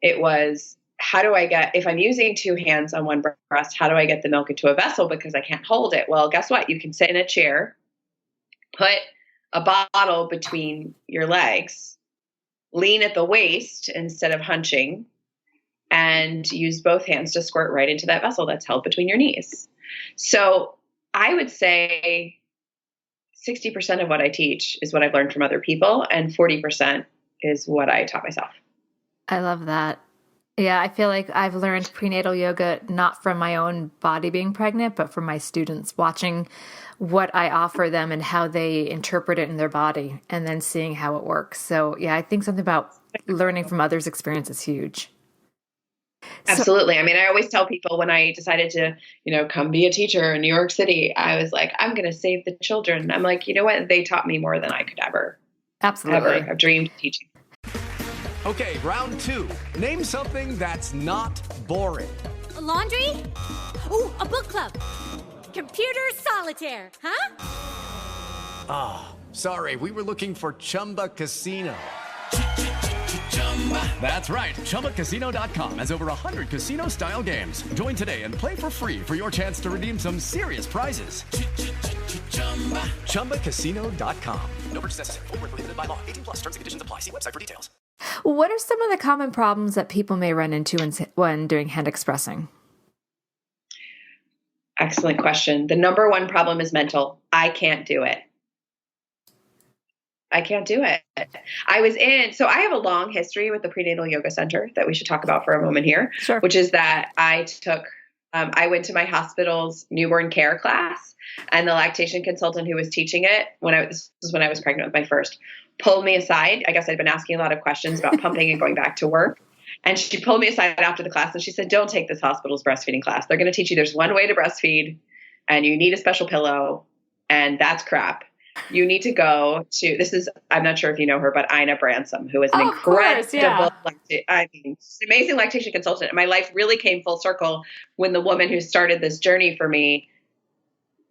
It was, how do I get, if I'm using 2 hands on one breast, how do I get the milk into a vessel because I can't hold it? Well, guess what? You can sit in a chair, put a bottle between your legs, lean at the waist instead of hunching, and use both hands to squirt right into that vessel that's held between your knees. So I would say 60% of what I teach is what I've learned from other people, and 40% is what I taught myself. I love that. Yeah, I feel like I've learned prenatal yoga not from my own body being pregnant, but from my students, watching what I offer them and how they interpret it in their body and then seeing how it works. So yeah, I think something about learning from others' experience is huge. Absolutely. I mean, I always tell people when I decided to, come be a teacher in New York City, I was like, I'm going to save the children. I'm like, you know what? They taught me more than I could ever have dreamed of teaching. Okay, round 2. Name something that's not boring. A laundry? Ooh, a book club. Computer solitaire, huh? Ah, sorry, we were looking for Chumba Casino. That's right, ChumbaCasino.com has over 100 casino-style games. Join today and play for free for your chance to redeem some serious prizes. ChumbaCasino.com. No purchase necessary. Void where prohibited by law. 18+ terms and conditions apply. See website for details. What are some of the common problems that people may run into when doing hand expressing? Excellent question. The number one problem is mental. I can't do it. I can't do it. So I have a long history with the Prenatal Yoga Center that we should talk about for a moment here, Sure. Which is that I went to my hospital's newborn care class, and the lactation consultant who was teaching it this was when I was pregnant with my first, pulled me aside. I guess I'd been asking a lot of questions about pumping and going back to work. And she pulled me aside after the class and she said, don't take this hospital's breastfeeding class. They're going to teach you there's one way to breastfeed and you need a special pillow, and that's crap. You need to go to, I'm not sure if you know her, but Ina Bransom, who is an incredible, amazing lactation consultant. And my life really came full circle when the woman who started this journey for me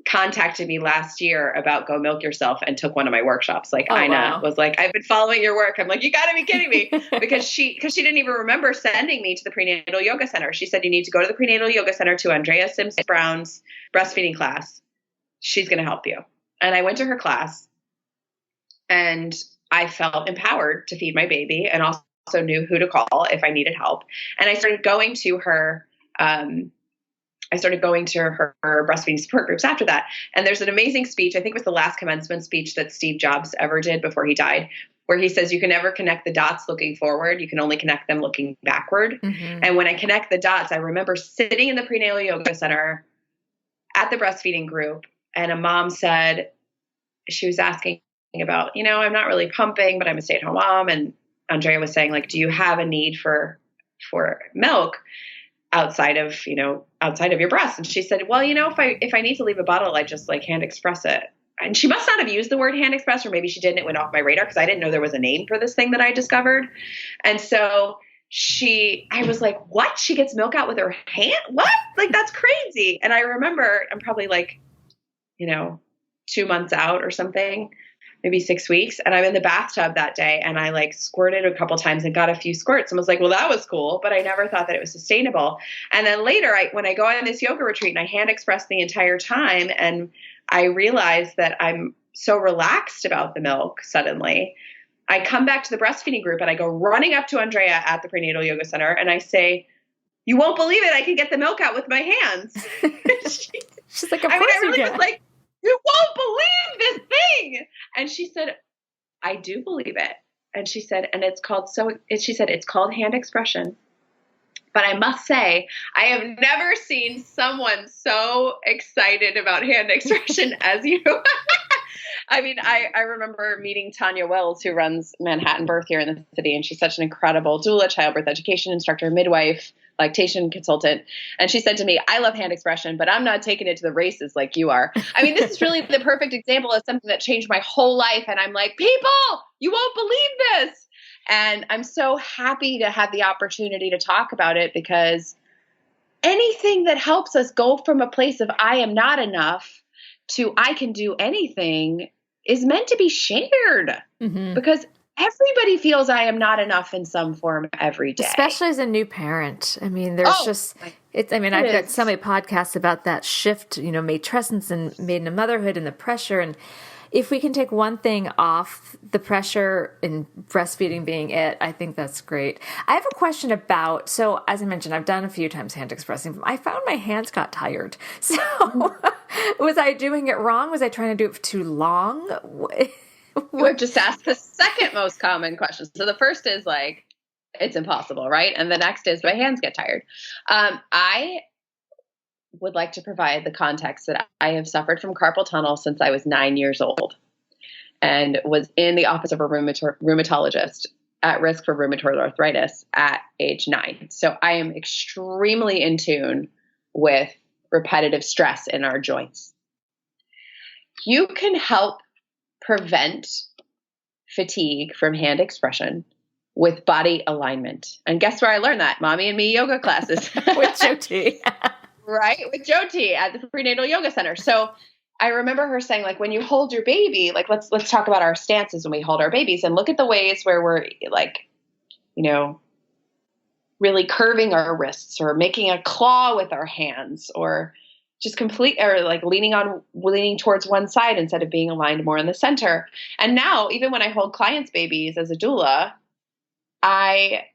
contacted me last year about Go Milk Yourself and took one of my workshops. Like Ina was like, I've been following your work. I'm like, you gotta be kidding me. because she didn't even remember sending me to the Prenatal Yoga Center. She said, you need to go to the Prenatal Yoga Center to Andrea Simpson Brown's breastfeeding class. She's going to help you. And I went to her class and I felt empowered to feed my baby and also knew who to call if I needed help. And I started going to her, breastfeeding support groups after that. And there's an amazing speech. I think it was the last commencement speech that Steve Jobs ever did before he died, where he says, you can never connect the dots looking forward. You can only connect them looking backward. Mm-hmm. And when I connect the dots, I remember sitting in the Prenatal Yoga Center at the breastfeeding group. And a mom said, she was asking about, I'm not really pumping, but I'm a stay-at-home mom. And Andrea was saying, like, do you have a need for milk outside of your breast? And she said, well, if I need to leave a bottle, I just hand express it. And she must not have used the word hand express, or maybe she didn't. It went off my radar because I didn't know there was a name for this thing that I discovered. And so I was like, what? She gets milk out with her hand? What? That's crazy. And I remember I'm probably 2 months out or something, maybe 6 weeks. And I'm in the bathtub that day and I squirted a couple times and got a few squirts and was like, well, that was cool. But I never thought that it was sustainable. And then later when I go on this yoga retreat and I hand express the entire time, and I realize that I'm so relaxed about the milk suddenly, I come back to the breastfeeding group and I go running up to Andrea at the Prenatal Yoga Center and I say, you won't believe it. I can get the milk out with my hands. She's like, of course you really can. was like, you won't believe this thing. And she said, I do believe it. And she said, and it's called hand expression. But I must say, I have never seen someone so excited about hand expression as you. I mean, I remember meeting Tanya Wells, who runs Manhattan Birth here in the city, and she's such an incredible doula, childbirth education instructor, midwife, lactation consultant. And she said to me, I love hand expression, but I'm not taking it to the races like you are. I mean, this is really the perfect example of something that changed my whole life. And I'm like, people, you won't believe this. And I'm so happy to have the opportunity to talk about it, because anything that helps us go from a place of I am not enough to I can do anything is meant to be shared, because everybody feels I am not enough in some form every day. Especially as a new parent. I mean, there's I've got so many podcasts about that shift, matrescence and maiden motherhood and the pressure. And if we can take one thing off the pressure and breastfeeding being it, I think that's great. I have a question about, so as I mentioned, I've done a few times hand expressing. I found my hands got tired. So was I doing it wrong? Was I trying to do it for too long? You have just asked the second most common question. So the first is like, it's impossible, right? And the next is, my hands get tired. I would like to provide the context that I have suffered from carpal tunnel since I was 9 years old, and was in the office of a rheumatologist at risk for rheumatoid arthritis at age 9. So I am extremely in tune with repetitive stress in our joints. You can help prevent fatigue from hand expression with body alignment. And guess where I learned that? Mommy and Me yoga classes. With Jyoti. Right? With Jyoti at the Prenatal Yoga Center. So I remember her saying, like, when you hold your baby, like, let's talk about our stances when we hold our babies, and look at the ways where we're like, really curving our wrists, or making a claw with our hands, or just leaning towards one side instead of being aligned more in the center. And now, even when I hold clients' babies as a doula, I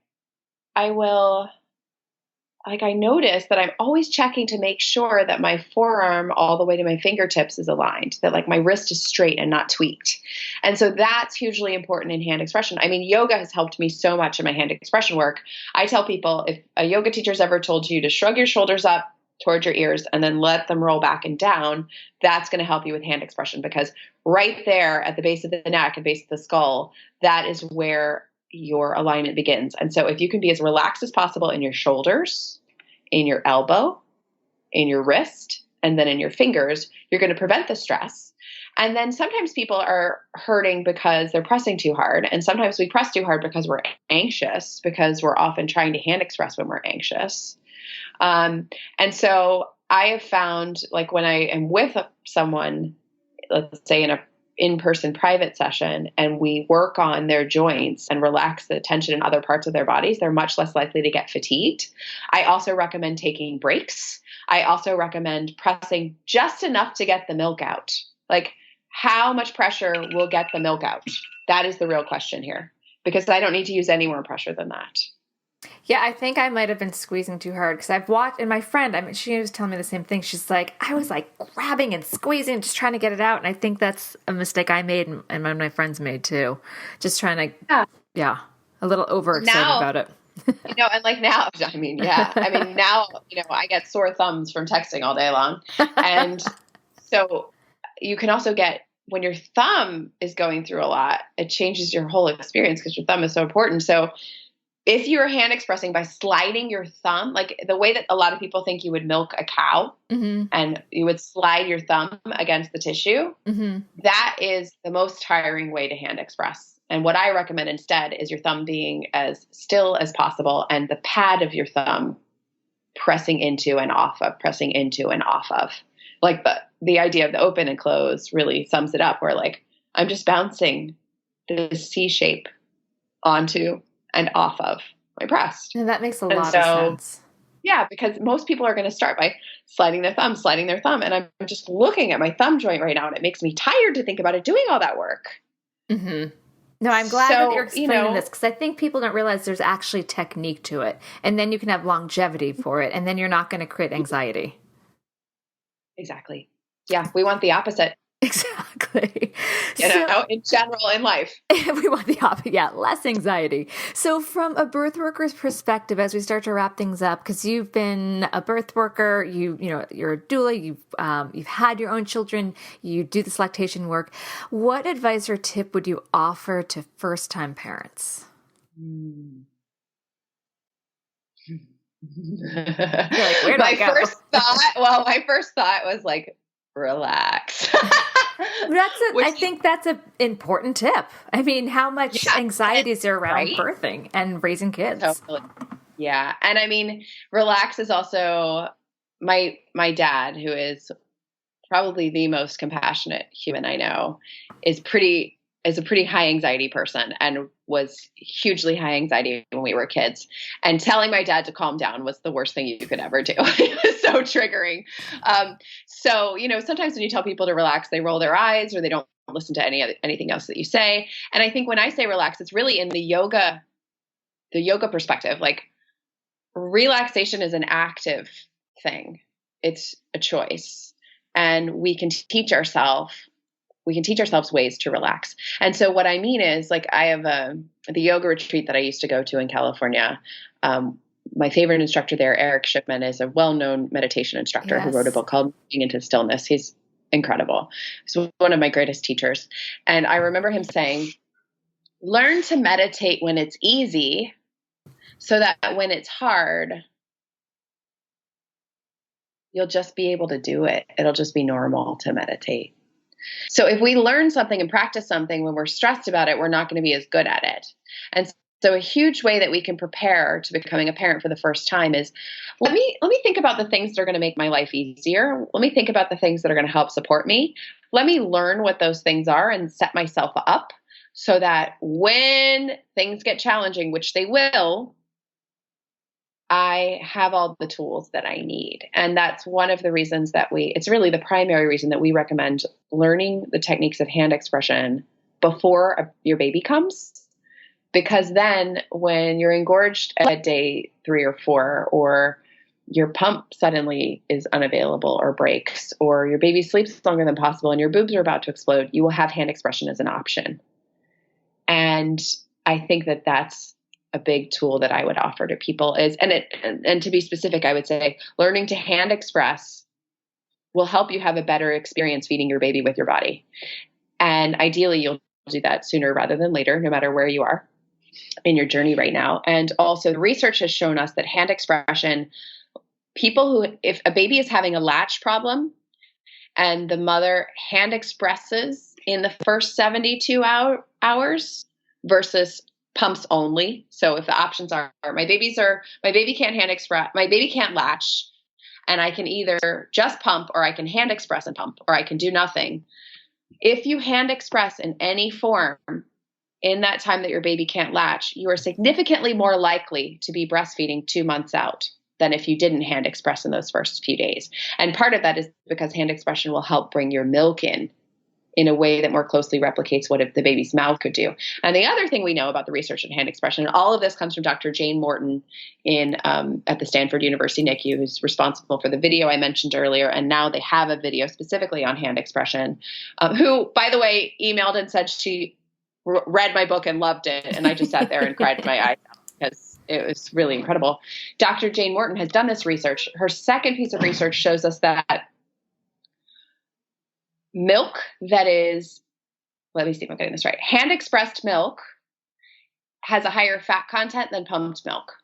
notice that I'm always checking to make sure that my forearm all the way to my fingertips is aligned, that like my wrist is straight and not tweaked. And so that's hugely important in hand expression. I mean, yoga has helped me so much in my hand expression work. I tell people, if a yoga teacher's ever told you to shrug your shoulders up towards your ears and then let them roll back and down, that's going to help you with hand expression, because right there at the base of the neck and base of the skull, that is where your alignment begins. And so if you can be as relaxed as possible in your shoulders, in your elbow, in your wrist, and then in your fingers, you're going to prevent the stress. And then sometimes people are hurting because they're pressing too hard. And sometimes we press too hard because we're anxious, because we're often trying to hand express when we're anxious. And so I have found, like, when I am with someone, let's say in a in-person private session, and we work on their joints and relax the tension in other parts of their bodies, they're much less likely to get fatigued. I also recommend taking breaks. I also recommend pressing just enough to get the milk out. Like, how much pressure will get the milk out? That is the real question here, because I don't need to use any more pressure than that. Yeah, I think I might have been squeezing too hard, because I've watched, and my friend, she was telling me the same thing. She's like, I was like grabbing and squeezing, just trying to get it out. And I think that's a mistake I made, and one of my friends made too. Just trying to, a little overexcited about it. And like now, now, I get sore thumbs from texting all day long. And so you can also get, when your thumb is going through a lot, it changes your whole experience, because your thumb is so important. So if you're hand expressing by sliding your thumb, like the way that a lot of people think you would milk a cow, and you would slide your thumb against the tissue, that is the most tiring way to hand express. And what I recommend instead is your thumb being as still as possible, and the pad of your thumb pressing into and off of, pressing into and off of. Like the idea of the open and close really sums it up, where like I'm just bouncing the C shape onto and off of my breast. And that makes a lot of sense. Yeah, because most people are going to start by sliding their thumb. And I'm just looking at my thumb joint right now, and it makes me tired to think about it doing all that work. Mm-hmm. No, I'm glad that you're explaining this, because I think people don't realize there's actually technique to it. And then you can have longevity for it. And then you're not going to create anxiety. Exactly. Yeah, we want the opposite. Exactly. Exactly. In general in life. We want the opposite. Yeah, less anxiety. So from a birth worker's perspective, as we start to wrap things up, because you've been a birth worker, you're a doula, you've had your own children, you do this lactation work. What advice or tip would you offer to first-time parents? Like, where do I go? My first thought was like, relax. I think that's an important tip. I mean, how much anxiety is there around birthing and raising kids? Totally. Yeah. And I mean, relax is also my dad, who is probably the most compassionate human I know, is a pretty high anxiety person and was hugely high anxiety when we were kids. And telling my dad to calm down was the worst thing you could ever do. It was so triggering. So, sometimes when you tell people to relax, they roll their eyes or they don't listen to anything else that you say. And I think when I say relax, it's really in the yoga perspective. Like, relaxation is an active thing. It's a choice. And we can teach ourselves ways to relax. And so what I mean is, like, I have the yoga retreat that I used to go to in California. My favorite instructor there, Eric Shipman, is a well-known meditation instructor who wrote a book called Moving into Stillness. He's incredible. He's one of my greatest teachers. And I remember him saying, learn to meditate when it's easy so that when it's hard, you'll just be able to do it. It'll just be normal to meditate. So if we learn something and practice something when we're stressed about it, we're not going to be as good at it. And so a huge way that we can prepare to becoming a parent for the first time is, let me think about the things that are going to make my life easier. Let me think about the things that are going to help support me. Let me learn what those things are and set myself up so that when things get challenging, which they will, I have all the tools that I need. And that's one of the reasons that it's really the primary reason that we recommend learning the techniques of hand expression before your baby comes. Because then when you're engorged at day 3 or 4, or your pump suddenly is unavailable or breaks, or your baby sleeps longer than possible and your boobs are about to explode, you will have hand expression as an option. And I think that that's a big tool that I would offer to people and to be specific, I would say learning to hand express will help you have a better experience feeding your baby with your body. And ideally you'll do that sooner rather than later, no matter where you are in your journey right now. And also the research has shown us that hand expression, if a baby is having a latch problem and the mother hand expresses in the first 72 hours versus pumps only. So if the options are, my baby can't hand express, my baby can't latch, and I can either just pump or I can hand express and pump, or I can do nothing. If you hand express in any form in that time that your baby can't latch, you are significantly more likely to be breastfeeding 2 months out than if you didn't hand express in those first few days. And part of that is because hand expression will help bring your milk in a way that more closely replicates what the baby's mouth could do. And the other thing we know about the research in hand expression, and all of this comes from Dr. Jane Morton at the Stanford University NICU, who's responsible for the video I mentioned earlier. And now they have a video specifically on hand expression, who, by the way, emailed and said she read my book and loved it. And I just sat there and cried my eyes out because it was really incredible. Dr. Jane Morton has done this research. Her second piece of research shows us that milk that is, let me see if I'm getting this right, hand expressed milk has a higher fat content than pumped milk.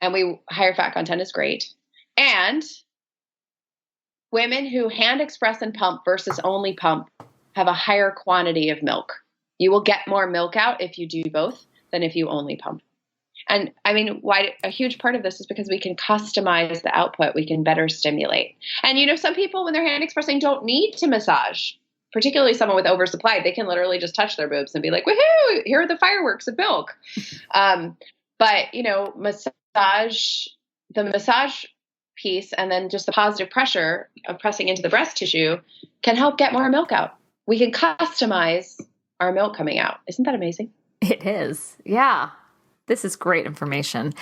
And higher fat content is great. And women who hand express and pump versus only pump have a higher quantity of milk. You will get more milk out if you do both than if you only pump. And I mean, why a huge part of this is because we can customize the output. We can better stimulate. And, some people when they're hand expressing don't need to massage, particularly someone with oversupply. They can literally just touch their boobs and be like, woohoo, here are the fireworks of milk. But, the massage piece and then just the positive pressure of pressing into the breast tissue can help get more milk out. We can customize our milk coming out. Isn't that amazing? It is. Yeah. This is great information.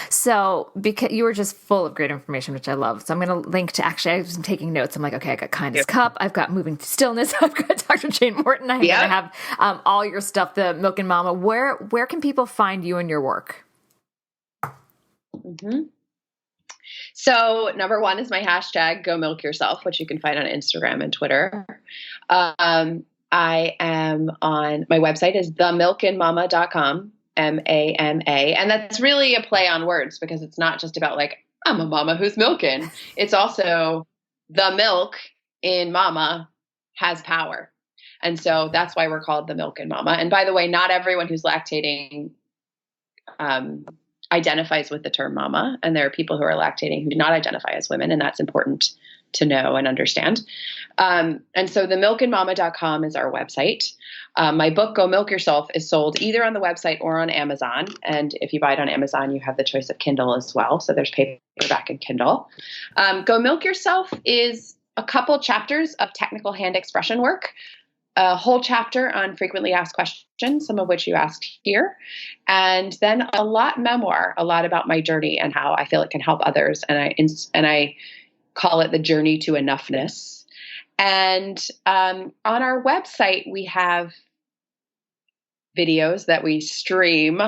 So because you were just full of great information, which I love. So I'm going to link to, actually, I was taking notes. I'm like, okay, I got Kindness Cup. I've got Moving to Stillness. I've got Dr. Jane Morton. I'm going to have all your stuff, the Milk and Mama. Where can people find you and your work? Mm-hmm. So number one is my hashtag Go Milk Yourself, which you can find on Instagram and Twitter. I am on, my website is TheMilkinMama.com. MAMA. And that's really a play on words because it's not just about like, I'm a mama who's milking. It's also the milk in mama has power. And so that's why we're called the Milk and Mama. And by the way, not everyone who's lactating identifies with the term mama. And there are people who are lactating who do not identify as women. And that's important to know and understand. And so themilkandmama.com is our website. My book, Go Milk Yourself, is sold either on the website or on Amazon. And if you buy it on Amazon, you have the choice of Kindle as well. So there's paperback and Kindle. Go Milk Yourself is a couple chapters of technical hand expression work, a whole chapter on frequently asked questions, some of which you asked here, and then a lot memoir, a lot about my journey and how I feel it can help others. And I call it the journey to enoughness. And on our website, we have videos that we stream,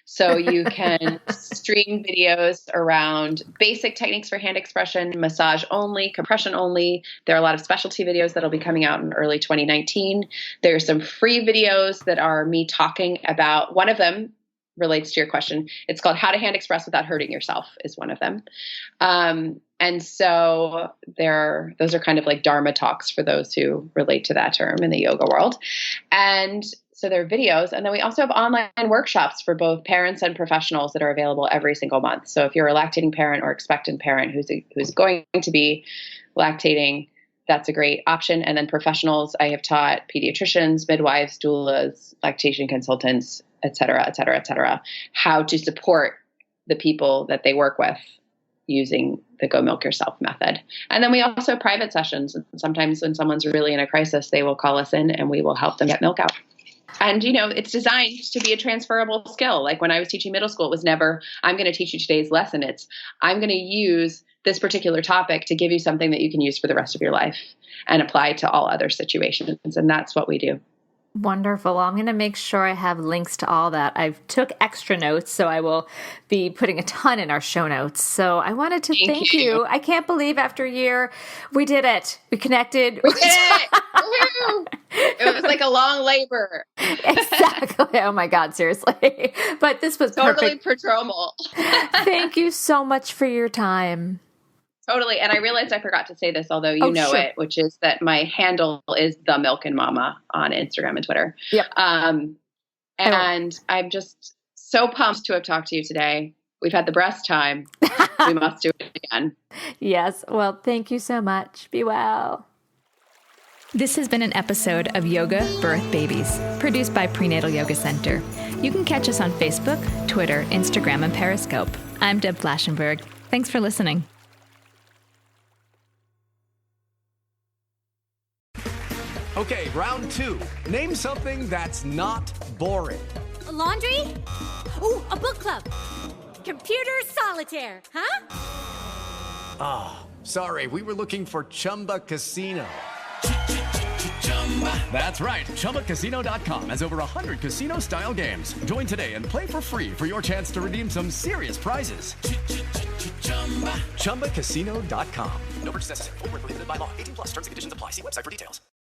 so you can stream videos around basic techniques for hand expression, massage only, compression only. There are a lot of specialty videos that'll be coming out in early 2019. There's some free videos that are me talking about, one of them relates to your question. It's called How to Hand Express Without Hurting Yourself is one of them. And so those are kind of like Dharma talks for those who relate to that term in the yoga world. And so there are videos. And then we also have online workshops for both parents and professionals that are available every single month. So if you're a lactating parent or expectant parent who's going to be lactating, that's a great option. And then professionals, I have taught pediatricians, midwives, doulas, lactation consultants, et cetera, how to support the people that they work with using the Go Milk Yourself method. And then we also have private sessions. Sometimes when someone's really in a crisis, they will call us in and we will help them get milk out. And, it's designed to be a transferable skill. Like when I was teaching middle school, it was never, I'm going to teach you today's lesson. It's, I'm going to use this particular topic to give you something that you can use for the rest of your life and apply to all other situations. And that's what we do. Wonderful. Well, I'm going to make sure I have links to all that. I took extra notes, so I will be putting a ton in our show notes. So I wanted to thank you. I can't believe after a year, we did it. We connected. We did it. It was like a long labor. Exactly. Oh my God, seriously. But this was totally perfect. prodromal. Thank you so much for your time. Totally. And I realized I forgot to say this, although you know it, which is that my handle is The Milk and Mama on Instagram and Twitter. Yep. And I'm just so pumped to have talked to you today. We've had the best time. We must do it again. Yes. Well, thank you so much. Be well. This has been an episode of Yoga Birth Babies, produced by Prenatal Yoga Center. You can catch us on Facebook, Twitter, Instagram, and Periscope. I'm Deb Flashenberg. Thanks for listening. Okay, round two. Name something that's not boring. A laundry? Ooh, a book club. Computer solitaire, huh? Ah, sorry, we were looking for Chumba Casino. That's right, ChumbaCasino.com has over 100 casino-style games. Join today and play for free for your chance to redeem some serious prizes. ChumbaCasino.com. No purchase necessary. Void where prohibited by law. 18+. Terms and conditions apply. See website for details.